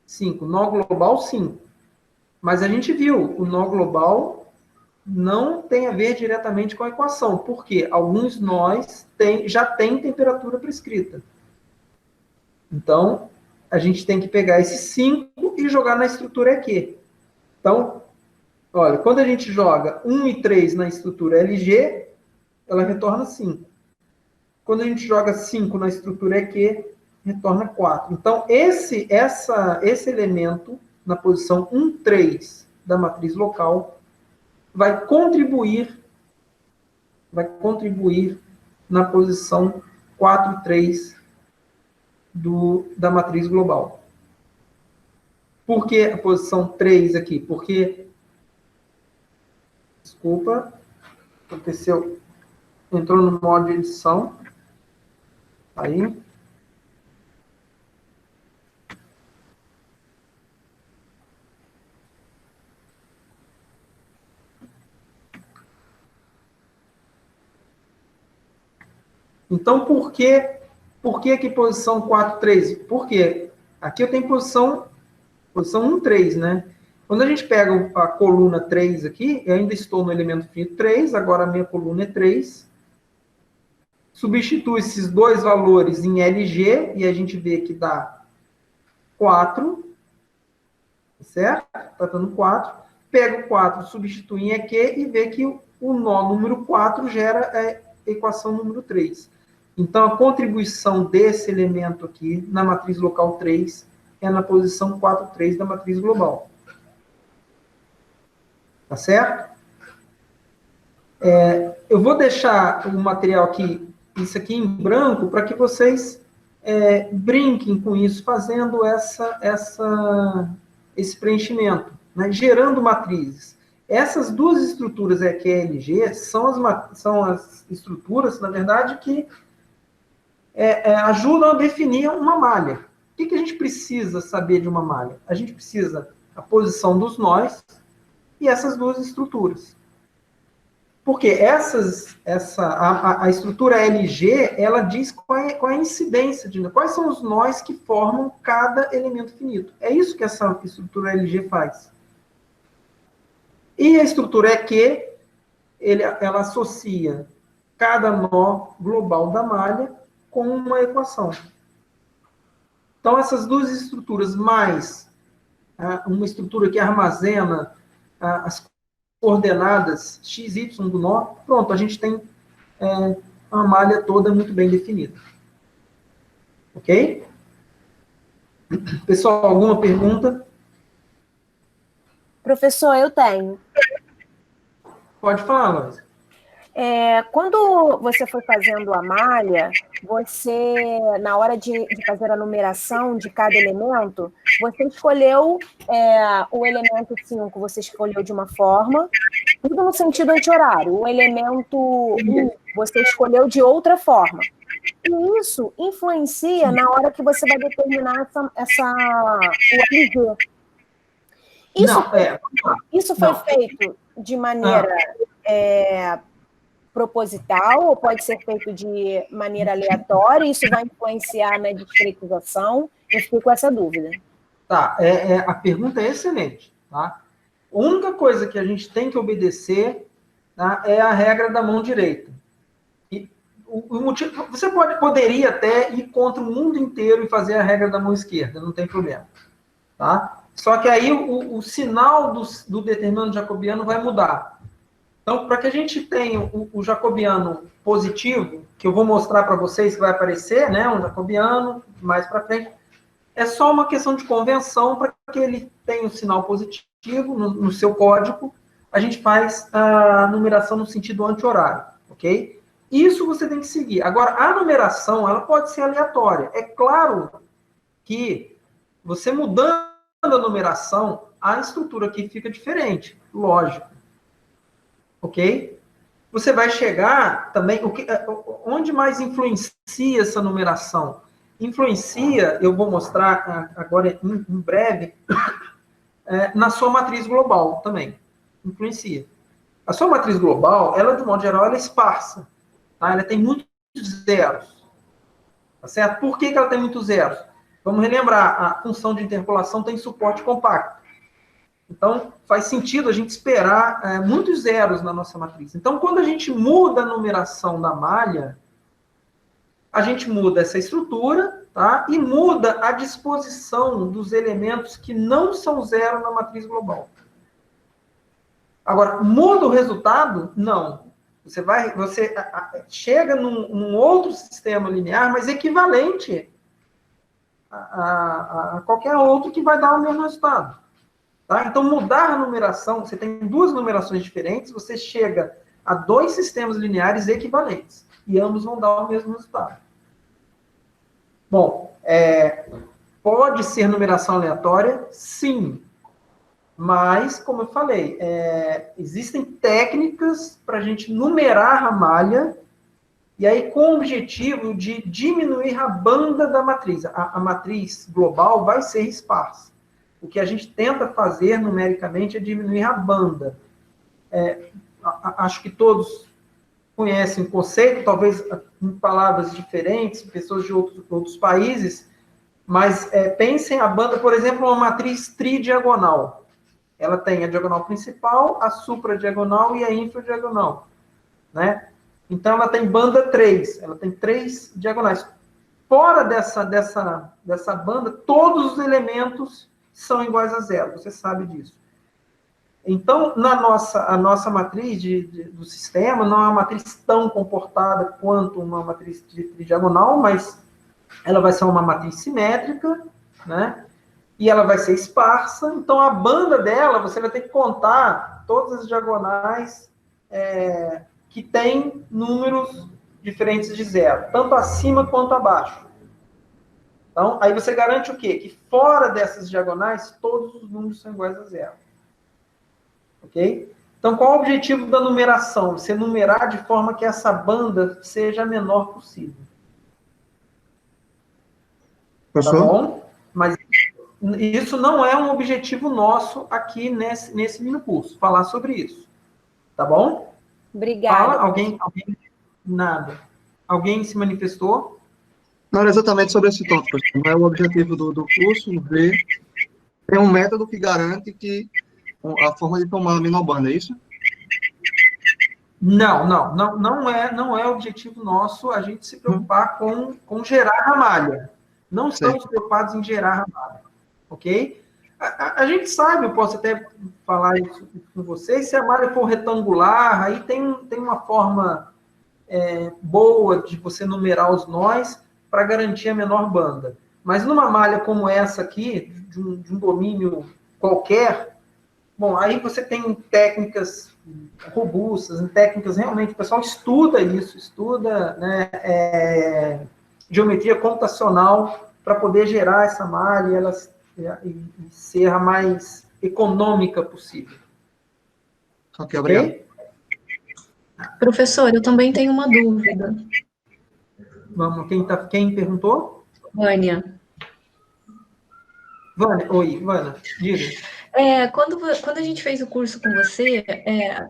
5. Nó global, 5. Mas a gente viu, o nó global não tem a ver diretamente com a equação, porque alguns nós já têm temperatura prescrita. Então, a gente tem que pegar esses 5 e jogar na estrutura EQ. Então, olha, quando a gente joga 1 e 3 na estrutura LG, ela retorna 5. Quando a gente joga 5 na estrutura EQ, retorna 4. Então, esse elemento, na posição 1, 3 da matriz local, vai contribuir na posição 4, 3 da matriz global. Por que a posição 3 aqui? Porque, desculpa, aconteceu, entrou no modo de edição, aí. Então, por que posição 4, 3? Porque aqui eu tenho posição 1, 3, né? Quando a gente pega a coluna 3 aqui, eu ainda estou no elemento finito 3, agora a minha coluna é 3. Substitui esses dois valores em LG, e a gente vê que dá 4, certo? Está dando 4. Pega o 4, substitui em EQ e vê que o nó número 4 gera a equação número 3. Então, a contribuição desse elemento aqui na matriz local 3 é na posição 4, 3 da matriz global. Tá certo? Eu vou deixar o material aqui, isso aqui em branco, para que vocês brinquem com isso, fazendo esse preenchimento, né? Gerando matrizes. Essas duas estruturas EQ e LG são as estruturas, na verdade, que ajudam a definir uma malha. O que a gente precisa saber de uma malha? A gente precisa a posição dos nós e essas duas estruturas. Porque a estrutura LG, ela diz qual é a incidência, quais são os nós que formam cada elemento finito. É isso que essa estrutura LG faz. E a estrutura EQ, ela associa cada nó global da malha com uma equação. Então, essas duas estruturas, mais uma estrutura que armazena as coordenadas x, y do nó, pronto, a gente tem uma malha toda muito bem definida. Ok? Pessoal, alguma pergunta? Professor, eu tenho. Pode falar, Luiz. Quando você foi fazendo a malha, você, na hora de fazer a numeração de cada elemento, você escolheu o elemento 5, você escolheu de uma forma, tudo no sentido anti-horário. O elemento 1, você escolheu de outra forma. E isso influencia na hora que você vai determinar o LG. Isso foi feito de maneira proposital ou pode ser feito de maneira aleatória? Isso vai influenciar na discretização? Eu fiquei com essa dúvida. Tá, a pergunta é excelente. Tá? A única coisa que a gente tem que obedecer, tá, é a regra da mão direita. E o motivo, você poderia até ir contra o mundo inteiro e fazer a regra da mão esquerda, não tem problema. Tá? Só que aí o sinal do determinante jacobiano vai mudar. Então, para que a gente tenha o jacobiano positivo, que eu vou mostrar para vocês que vai aparecer, né, um jacobiano, mais para frente, é só uma questão de convenção para que ele tenha um sinal positivo no seu código, a gente faz a numeração no sentido anti-horário, ok? Isso você tem que seguir. Agora, a numeração, ela pode ser aleatória. É claro que você mudando a numeração, a estrutura aqui fica diferente, lógico. Ok? Você vai chegar também... onde mais influencia essa numeração? Influencia, eu vou mostrar agora em breve, na sua matriz global também. Influencia. A sua matriz global, ela, de modo geral, ela é esparsa. Tá? Ela tem muitos zeros. Tá certo? Por que ela tem muitos zeros? Vamos relembrar, a função de interpolação tem suporte compacto. Então, faz sentido a gente esperar muitos zeros na nossa matriz. Então, quando a gente muda a numeração da malha, a gente muda essa estrutura, tá? E muda a disposição dos elementos que não são zero na matriz global. Agora, muda o resultado? Não. Você chega num outro sistema linear, mas equivalente a qualquer outro que vai dar o mesmo resultado. Tá? Então, mudar a numeração, você tem duas numerações diferentes, você chega a dois sistemas lineares equivalentes, e ambos vão dar o mesmo resultado. Bom, pode ser numeração aleatória? Sim. Mas, como eu falei, existem técnicas para a gente numerar a malha, e aí com o objetivo de diminuir a banda da matriz. A matriz global vai ser esparsa. O que a gente tenta fazer numericamente é diminuir a banda. Acho que todos conhecem o conceito, talvez em palavras diferentes, pessoas de outros países, mas pensem a banda, por exemplo, uma matriz tridiagonal. Ela tem a diagonal principal, a supradiagonal e a infradiagonal, né? Então, ela tem banda 3, ela tem 3 diagonais. Fora dessa banda, todos os elementos são iguais a zero, você sabe disso. Então, a nossa matriz do sistema não é uma matriz tão comportada quanto uma matriz tridiagonal, mas ela vai ser uma matriz simétrica, né? E ela vai ser esparsa. Então, a banda dela, você vai ter que contar todas as diagonais que têm números diferentes de zero, tanto acima quanto abaixo. Então, aí você garante o quê? Que fora dessas diagonais, todos os números são iguais a zero. Ok? Então, qual é o objetivo da numeração? Você numerar de forma que essa banda seja a menor possível. Professor? Tá bom? Mas isso não é um objetivo nosso aqui nesse mini curso, falar sobre isso. Tá bom? Obrigada. Fala, alguém? Nada. Alguém se manifestou? Não era exatamente sobre esse tópico, professor. Não é o objetivo do curso ver. Tem um método que garante que a forma de tomar a menor banda, é isso? Não é objetivo nosso a gente se preocupar com gerar a malha. Não estamos preocupados em gerar a malha. Ok? A gente sabe, eu posso até falar isso com vocês, se a malha for retangular, aí tem uma forma boa de você numerar os nós para garantir a menor banda. Mas numa malha como essa aqui, de um domínio qualquer, bom, aí você tem técnicas robustas, técnicas realmente, o pessoal estuda isso, estuda, né, geometria computacional para poder gerar essa malha e ser a mais econômica possível. Ok, obrigado. Professor, eu também tenho uma dúvida. Vamos, quem perguntou? Vânia. Vânia, oi, Vânia, diga. Quando a gente fez o curso com você,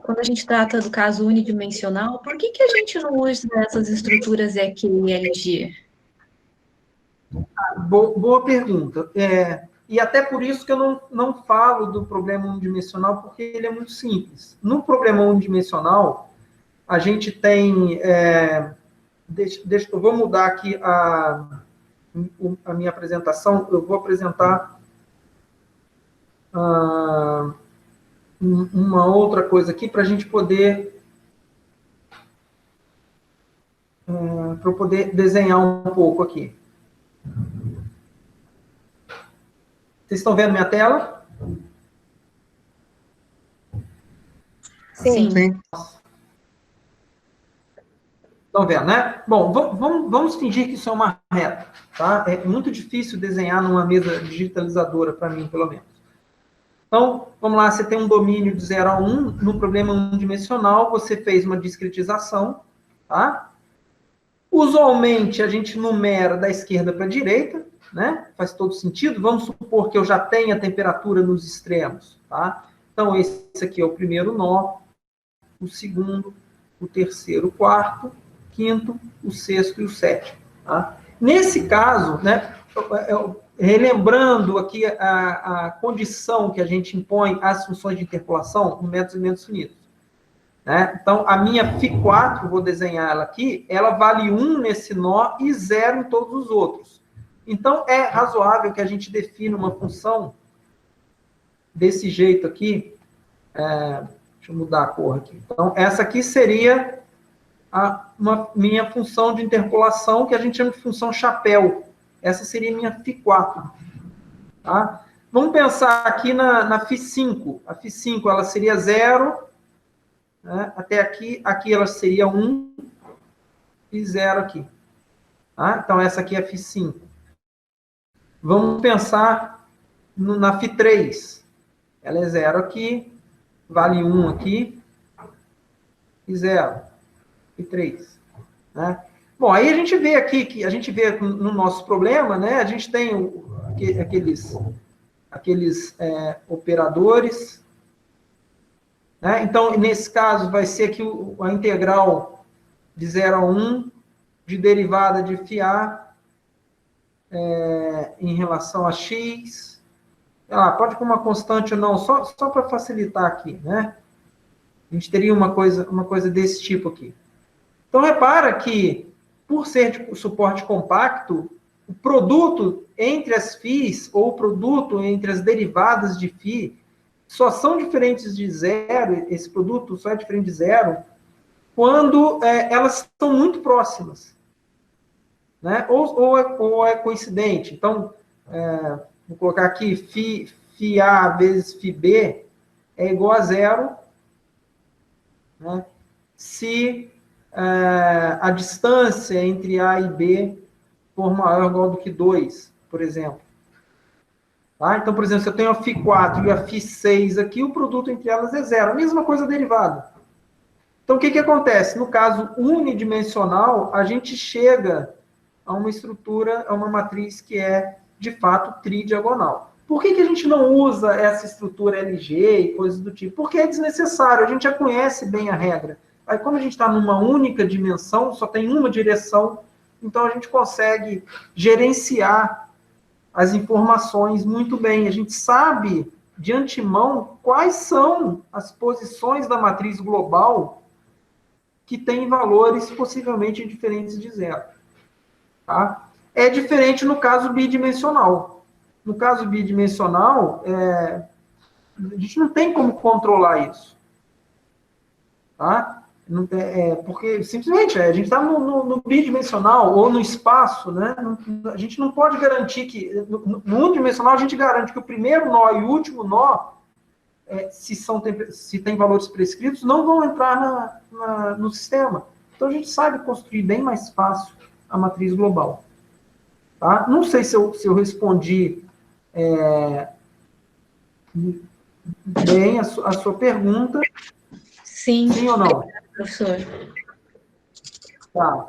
quando a gente trata do caso unidimensional, por que a gente não usa essas estruturas EQ e LG? Boa pergunta. E até por isso que eu não falo do problema unidimensional, porque ele é muito simples. No problema unidimensional, a gente tem... eu vou mudar aqui a minha apresentação, eu vou apresentar uma outra coisa aqui para a gente poder... para eu poder desenhar um pouco aqui. Vocês estão vendo minha tela? Sim. Sim. Estão vendo, né? Bom, vamos fingir que isso é uma reta, tá? É muito difícil desenhar numa mesa digitalizadora, para mim, pelo menos. Então, vamos lá, você tem um domínio de 0 a 1, no problema unidimensional, você fez uma discretização, tá? Usualmente, a gente numera da esquerda para a direita, né? Faz todo sentido. Vamos supor que eu já tenha temperatura nos extremos, tá? Então, esse aqui é o primeiro nó, o segundo, o terceiro, o quarto, quinto, o sexto e o sétimo. Tá? Nesse caso, né, relembrando aqui a condição que a gente impõe às funções de interpolação no método de elementos finitos. Né? Então, a minha φ4, vou desenhar ela aqui, ela vale 1 nesse nó e 0 em todos os outros. Então, é razoável que a gente defina uma função desse jeito aqui. Deixa eu mudar a cor aqui. Então, essa aqui seria minha função de interpolação, que a gente chama de função chapéu. Essa seria a minha φ4. Tá? Vamos pensar aqui na φ5. A φ5 ela seria 0, né? Até aqui ela seria 1 e 0 aqui. Tá? Então, essa aqui é a φ5. Vamos pensar na φ3. Ela é 0 aqui, vale 1 aqui e 0. φ3. Né? Bom, aí a gente vê aqui, que a gente vê no nosso problema, né? A gente tem aqueles operadores. Né? Então, nesse caso, vai ser aqui a integral de 0 a 1 de derivada de φA em relação a x. Pode com uma constante ou não, só para facilitar aqui, né? A gente teria uma coisa desse tipo aqui. Então, repara que, por ser de suporte compacto, o produto entre as φs, ou o produto entre as derivadas de φ, só são diferentes de 0, esse produto só é diferente de 0, quando elas são muito próximas. Né? Ou é coincidente. Então, vou colocar aqui, φA vezes φB é igual a 0, né? Se a distância entre A e B for maior ou igual do que 2, por exemplo. Tá? Então, por exemplo, se eu tenho a φ4 e a φ6 aqui, o produto entre elas é 0. A mesma coisa derivada. Então, o que acontece? No caso unidimensional, a gente chega a uma estrutura, a uma matriz que é, de fato, tridiagonal. Por que a gente não usa essa estrutura LG e coisas do tipo? Porque é desnecessário, a gente já conhece bem a regra. Aí, como a gente está numa única dimensão, só tem uma direção, então a gente consegue gerenciar as informações muito bem. A gente sabe, de antemão, quais são as posições da matriz global que tem valores possivelmente diferentes de 0. Tá? É diferente no caso bidimensional. No caso bidimensional, a gente não tem como controlar isso. Tá? Porque, simplesmente, a gente está no bidimensional ou no espaço, né? A gente não pode garantir que... No unidimensional, a gente garante que o primeiro nó e o último nó, se tem valores prescritos, não vão entrar no sistema. Então, a gente sabe construir bem mais fácil a matriz global. Tá? Não sei se eu respondi bem a sua pergunta. Sim. Sim ou não? Professor. Tá.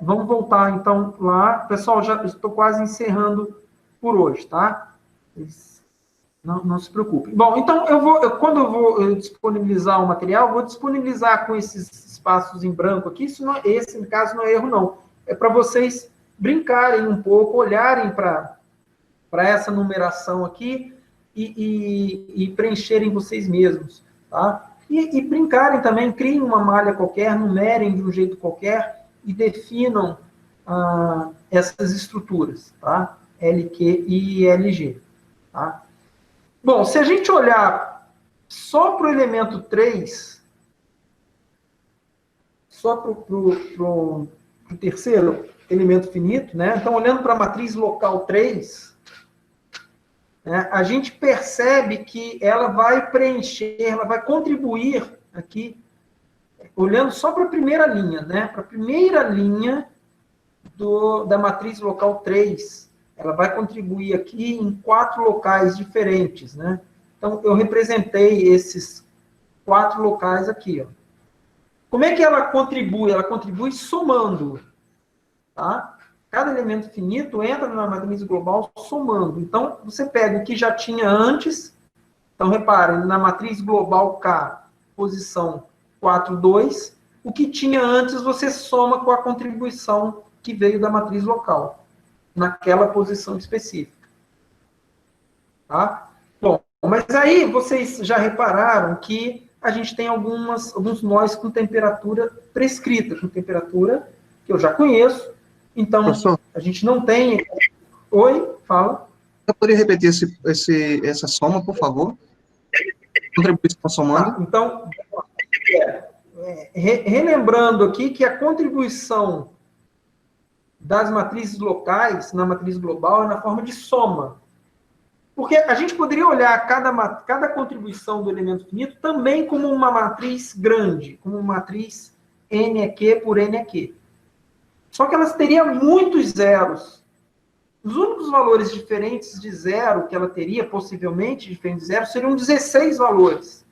Vamos voltar, então, lá. Pessoal, já estou quase encerrando por hoje, tá? Não se preocupe. Bom, então, quando eu vou disponibilizar o material, vou disponibilizar com esses espaços em branco aqui. Esse, no caso, não é erro, não. É para vocês brincarem um pouco, olharem para essa numeração aqui e preencherem vocês mesmos, tá? E brincarem também, criem uma malha qualquer, numerem de um jeito qualquer e definam essas estruturas, tá? LQ e LG, tá? Bom, se a gente olhar só para o elemento 3, só para o terceiro elemento finito, né? Então, olhando para a matriz local 3, né, a gente percebe que ela vai preencher, ela vai contribuir aqui, olhando só para a primeira linha, né? Para a primeira linha da matriz local 3, ela vai contribuir aqui em 4 locais diferentes, né? Então, eu representei esses 4 locais aqui, ó. Como é que ela contribui? Ela contribui somando, tá? Cada elemento finito entra na matriz global somando. Então, você pega o que já tinha antes. Então, reparem, na matriz global K, posição 4, 2, o que tinha antes você soma com a contribuição que veio da matriz local. naquela posição específica. Tá? Bom, mas aí vocês já repararam que a gente tem alguns nós com temperatura prescrita, com temperatura que eu já conheço. Então, Professor, a gente não tem... Oi, fala. eu poderia repetir essa soma, por favor? Contribuição somando. Tá, então, relembrando aqui que a contribuição das matrizes locais na matriz global é na forma de soma. Porque a gente poderia olhar cada contribuição do elemento finito também como uma matriz grande, como uma matriz NEQ por NEQ. Só que elas teriam muitos zeros. Os únicos valores diferentes de zero que ela teria, possivelmente diferentes de zero, seriam 16 valores.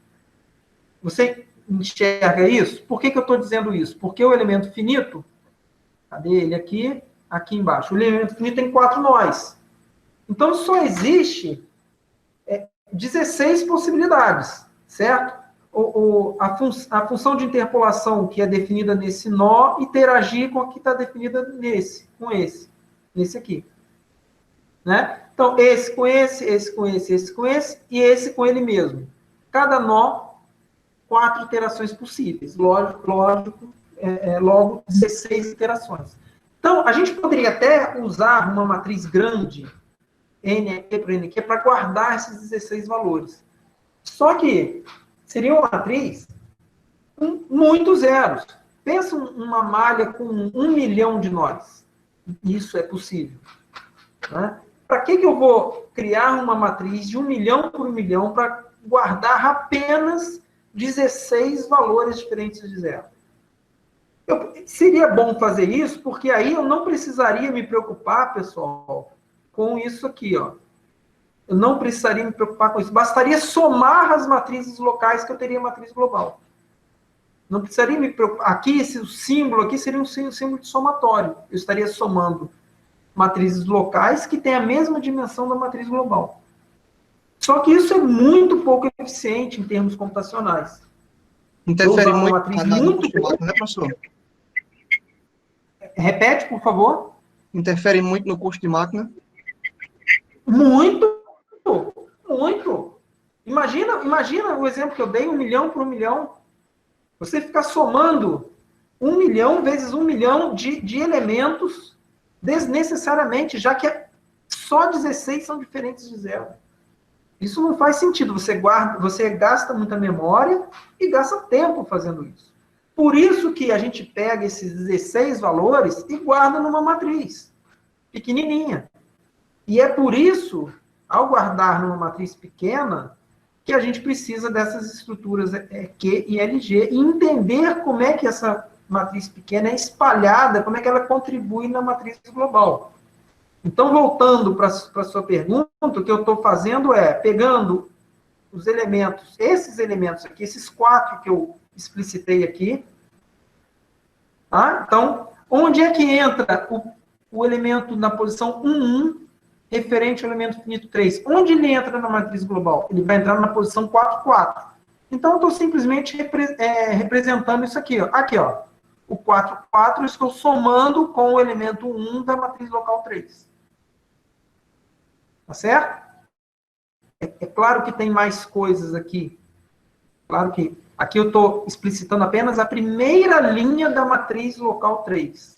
Você enxerga isso? Por que eu estou dizendo isso? Porque o elemento finito, cadê ele aqui? Aqui embaixo. O elemento finito tem 4 nós. Então, só existe 16 possibilidades, certo? A função de interpolação que é definida nesse nó interagir com a que está definida nesse aqui. Né? Então, esse com esse, esse com esse, esse com esse, e esse com ele mesmo. Cada nó, 4 iterações possíveis. Logo, 16 iterações. Então, a gente poderia até usar uma matriz grande, NEQ para NEQ, para guardar esses 16 valores. Só que seria uma matriz com muitos zeros. Pensa uma malha com 1 milhão de nós. Isso é possível. Né? Para que eu vou criar uma matriz de 1 milhão por 1 milhão para guardar apenas 16 valores diferentes de zero? Seria bom fazer isso, porque aí eu não precisaria me preocupar, pessoal, com isso aqui, ó. Eu não precisaria me preocupar com isso. Bastaria somar as matrizes locais que eu teria matriz global. Não precisaria me preocupar. Aqui, o símbolo aqui seria um símbolo de somatório. Eu estaria somando matrizes locais que têm a mesma dimensão da matriz global. Só que isso é muito pouco eficiente em termos computacionais. Interfere muito no custo de máquina, né, professor? Repete, por favor. Interfere muito no custo de máquina? Muito. Imagina o exemplo que eu dei, 1 milhão por 1 milhão. Você ficar somando 1 milhão vezes 1 milhão de elementos desnecessariamente, já que só 16 são diferentes de zero. Isso não faz sentido. Você gasta muita memória e gasta tempo fazendo isso. Por isso que a gente pega esses 16 valores e guarda numa matriz pequenininha. E é por isso, ao guardar numa matriz pequena, que a gente precisa dessas estruturas Q e LG e entender como é que essa matriz pequena é espalhada, como é que ela contribui na matriz global. Então, voltando para a sua pergunta, o que eu estou fazendo é pegando os elementos, esses elementos aqui, esses 4 que eu explicitei aqui. Tá? Então, onde é que entra o elemento na posição 1,1, referente ao elemento finito 3? Onde ele entra na matriz global? Ele vai entrar na posição 4,4. Então, eu estou simplesmente representando isso aqui. Ó. Aqui, ó. O 4,4 eu estou somando com o elemento 1 da matriz local 3. Tá certo? É claro que tem mais coisas aqui. Claro que aqui eu estou explicitando apenas a primeira linha da matriz local 3.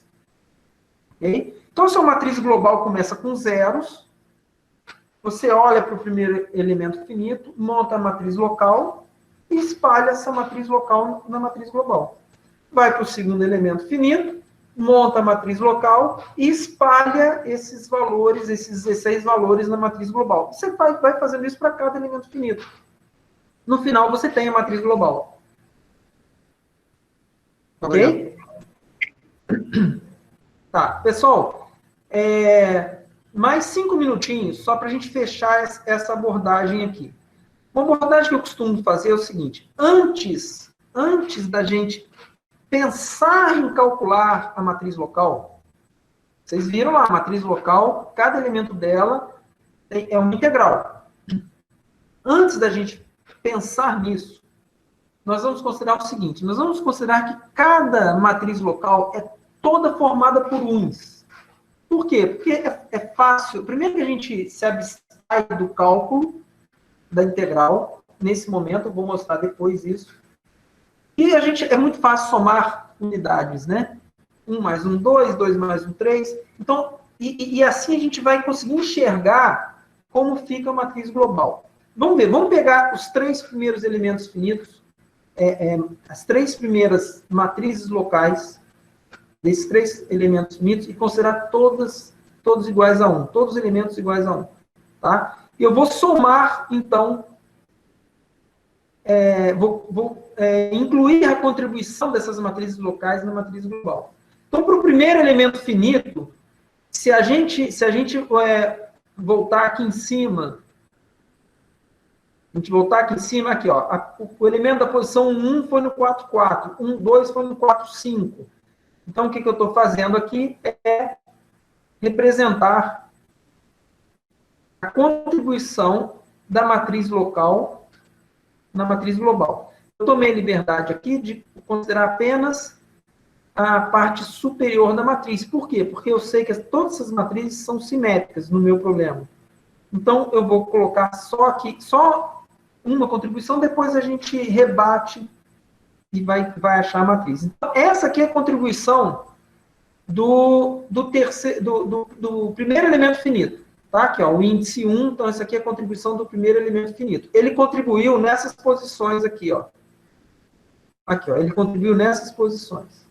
Okay? Então, se a matriz global começa com zeros, você olha para o primeiro elemento finito, monta a matriz local e espalha essa matriz local na matriz global. Vai para o segundo elemento finito, monta a matriz local e espalha esses valores, esses 16 valores na matriz global. Você vai fazendo isso para cada elemento finito. No final, você tem a matriz global. Ok? Tá, pessoal, mais 5 minutinhos, só para a gente fechar essa abordagem aqui. Uma abordagem que eu costumo fazer é o seguinte: antes da gente pensar em calcular a matriz local, vocês viram lá, a matriz local, cada elemento dela é uma integral. Antes da gente pensar nisso, nós vamos considerar o seguinte: nós vamos considerar que cada matriz local é toda formada por uns. Por quê? Porque é fácil. Primeiro que a gente se abstrai do cálculo da integral, nesse momento, eu vou mostrar depois isso. E é muito fácil somar unidades, né? 1 mais 1, 2, 2 mais 1, 3. Então, e assim a gente vai conseguir enxergar como fica a matriz global. Vamos ver, vamos pegar os 3 primeiros elementos finitos, as 3 primeiras matrizes locais desses 3 elementos finitos e considerar todos iguais a 1, todos os elementos iguais a 1. Tá? E eu vou somar, então, vou incluir a contribuição dessas matrizes locais na matriz global. Então, para o primeiro elemento finito, se a gente voltar aqui em cima, aqui, ó, o elemento da posição 1 foi no 4, 4, 1, 2 foi no 4, 5. Então, o que eu estou fazendo aqui é representar a contribuição da matriz local na matriz global. Eu tomei a liberdade aqui de considerar apenas a parte superior da matriz. Por quê? Porque eu sei que todas essas matrizes são simétricas no meu problema. Então, eu vou colocar só uma contribuição, depois a gente rebate e vai achar a matriz. Então, essa aqui é a contribuição do primeiro elemento finito. Tá? Aqui, ó, o índice 1, então essa aqui é a contribuição do primeiro elemento finito. Ele contribuiu nessas posições aqui, ó. Aqui, ó, ele contribuiu nessas posições.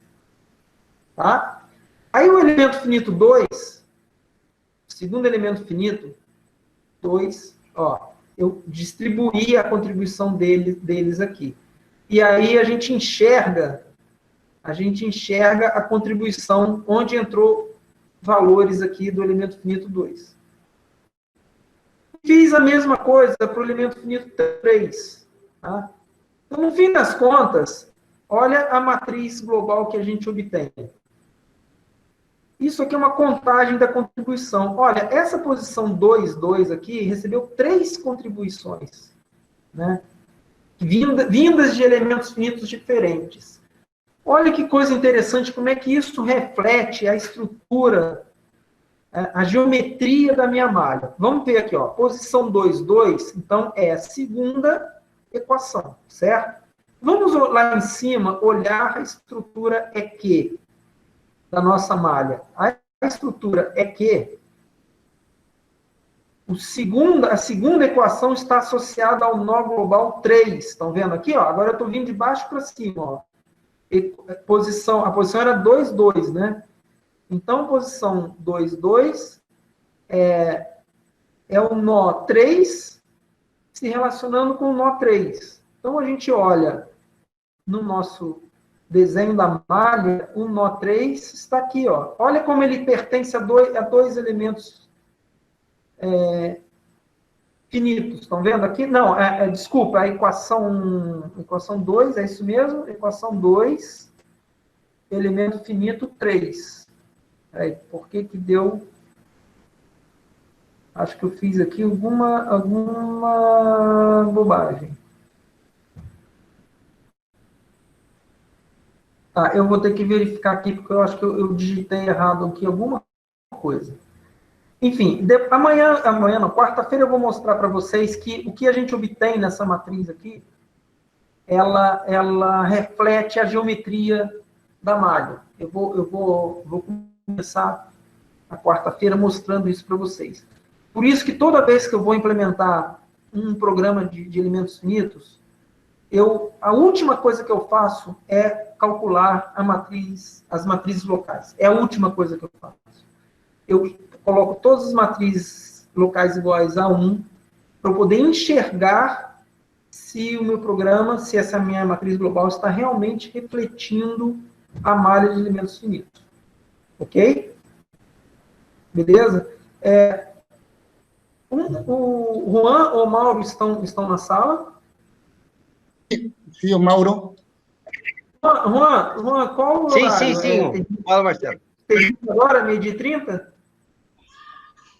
Tá? Aí o elemento finito 2, segundo elemento finito, 2, ó, eu distribuí a contribuição deles aqui. E aí a gente enxerga a contribuição onde entrou valores aqui do elemento finito 2. Fiz a mesma coisa para o elemento finito 3. Tá? Então, no fim das contas, olha a matriz global que a gente obtém. Isso aqui é uma contagem da contribuição. Olha, essa posição 2, 2 aqui, recebeu 3 contribuições, né? Vindas de elementos finitos diferentes. Olha que coisa interessante, como é que isso reflete a estrutura, a geometria da minha malha. Vamos ver aqui, ó, posição 2, 2, então é a segunda equação, certo? Vamos lá em cima olhar a estrutura EQ da nossa malha. A estrutura EQ, a segunda equação está associada ao nó global 3. Estão vendo aqui? Ó? Agora eu estou vindo de baixo para cima. Ó. A posição era 2, 2, né? Então, posição 2, 2 é o nó 3 se relacionando com o nó 3. Então, a gente olha no nosso desenho da malha, o nó 3 está aqui. Ó. Olha como ele pertence a dois elementos finitos. Estão vendo aqui? Não, desculpa, a equação 2, é isso mesmo? Equação 2, elemento finito 3. Por que deu... Acho que eu fiz aqui alguma bobagem. Tá, eu vou ter que verificar aqui, porque eu acho que eu digitei errado aqui alguma coisa. Enfim, amanhã não, quarta-feira eu vou mostrar para vocês que o que a gente obtém nessa matriz aqui, ela reflete a geometria da malha. Eu vou começar a quarta-feira mostrando isso para vocês. Por isso que toda vez que eu vou implementar um programa de elementos finitos, a última coisa que eu faço é calcular as matrizes locais. É a última coisa que eu faço. Eu coloco todas as matrizes locais iguais a 1, para eu poder enxergar se o meu programa, se essa minha matriz global está realmente refletindo a malha de elementos finitos. Ok? Beleza? O Juan ou o Mauro estão na sala? Sim, o Mauro. Juan, qual o horário? Sim. Fala, Marcelo. Agora, 12h30?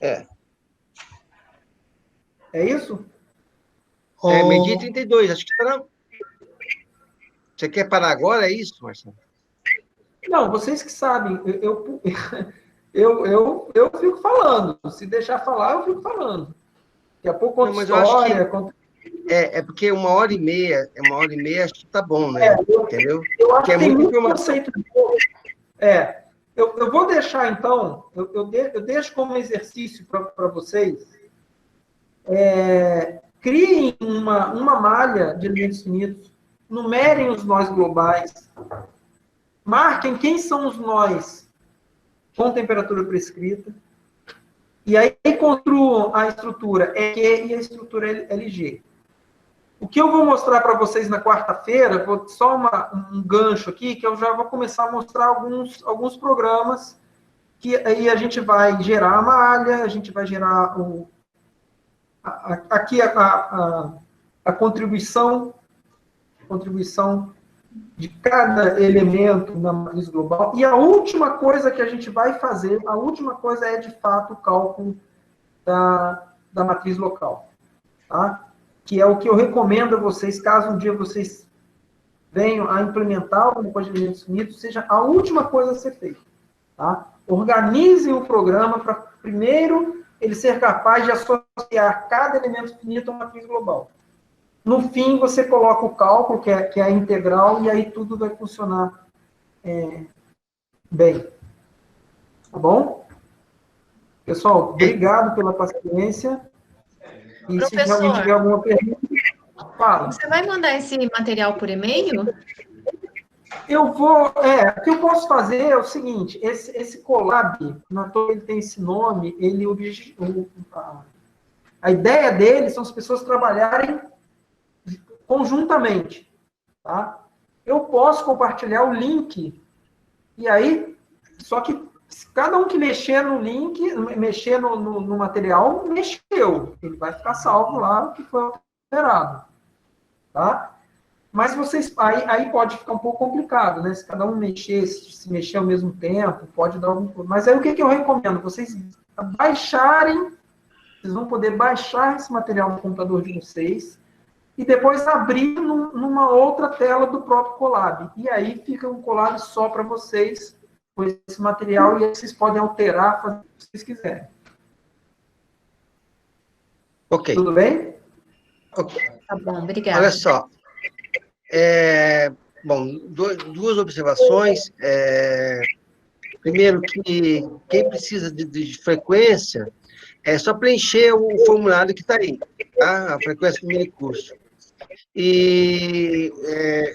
É isso? 12h32, acho que será. Você quer parar agora? É isso, Marcelo? Não, vocês que sabem. Eu fico falando. Se deixar falar, eu fico falando. Daqui a pouco conta Não, mas eu acho que história. Conta... porque 1h30, acho que tá bom, né? Entendeu? Eu acho Que é que tem muita muito informação. conceito. Eu vou deixar, então, eu deixo como exercício para vocês. Criem uma malha de elementos finitos, numerem os nós globais, marquem quem são os nós com temperatura prescrita, e aí construam a estrutura EQ e a estrutura LG. O que eu vou mostrar para vocês na quarta-feira, vou só um gancho aqui, que eu já vou começar a mostrar alguns programas que aí a gente vai gerar a malha, a gente vai gerar aqui a contribuição de cada elemento na matriz global. E a última coisa que a gente vai fazer, a última coisa é, de fato, o cálculo da matriz local. Tá? Que é o que eu recomendo a vocês, caso um dia vocês venham a implementar o depois de elementos finitos, seja a última coisa a ser feita. Tá? Organizem o programa para, primeiro, ele ser capaz de associar cada elemento finito a uma matriz global. No fim, você coloca o cálculo, que é a integral, e aí tudo vai funcionar bem. Tá bom? Pessoal, obrigado pela paciência. E Professor, se alguém tiver alguma pergunta, fala. Você vai mandar esse material por e-mail? Eu vou... o que eu posso fazer é o seguinte, esse Colab, na toa ele tem esse nome, a ideia dele são as pessoas trabalharem conjuntamente, tá? Eu posso compartilhar o link, e aí, só que cada um que mexer no link, mexer no material, mexeu. Ele vai ficar salvo lá, o que foi alterado, tá? Mas vocês, aí pode ficar um pouco complicado, né? Se cada um se mexer ao mesmo tempo, pode dar algum... Mas aí o que eu recomendo? Vocês baixarem, vocês vão poder baixar esse material no computador de vocês, e depois abrir numa outra tela do próprio Colab. E aí fica um Colab só para vocês, com esse material, e aí vocês podem alterar, fazer o que vocês quiserem. Ok. Tudo bem? Ok. Tá bom, obrigada. Olha só. Bom, duas observações. Primeiro, que quem precisa de frequência, é só preencher o formulário que está aí, tá? A frequência do minicurso. E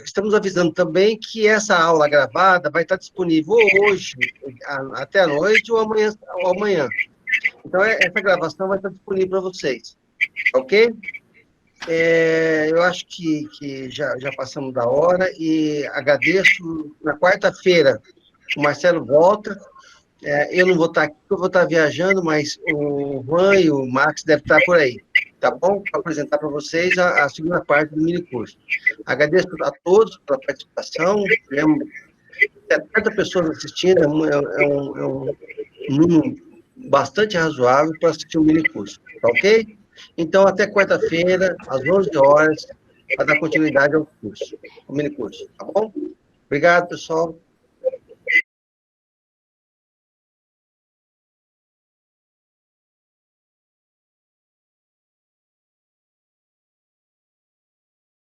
estamos avisando também que essa aula gravada vai estar disponível hoje, até a noite, ou amanhã. Então, essa gravação vai estar disponível para vocês, ok? Eu acho que já passamos da hora e agradeço. Na quarta-feira, o Marcelo volta. Eu não vou estar aqui, porque eu vou estar viajando, mas o Juan e o Max devem estar por aí, tá bom? Para apresentar para vocês a segunda parte do minicurso. Agradeço a todos pela participação. Tivemos 70 pessoas assistindo, é um número bastante razoável para assistir o minicurso, tá ok? Então, até quarta-feira, às 11 horas, para dar continuidade ao curso, ao minicurso, tá bom? Obrigado, pessoal.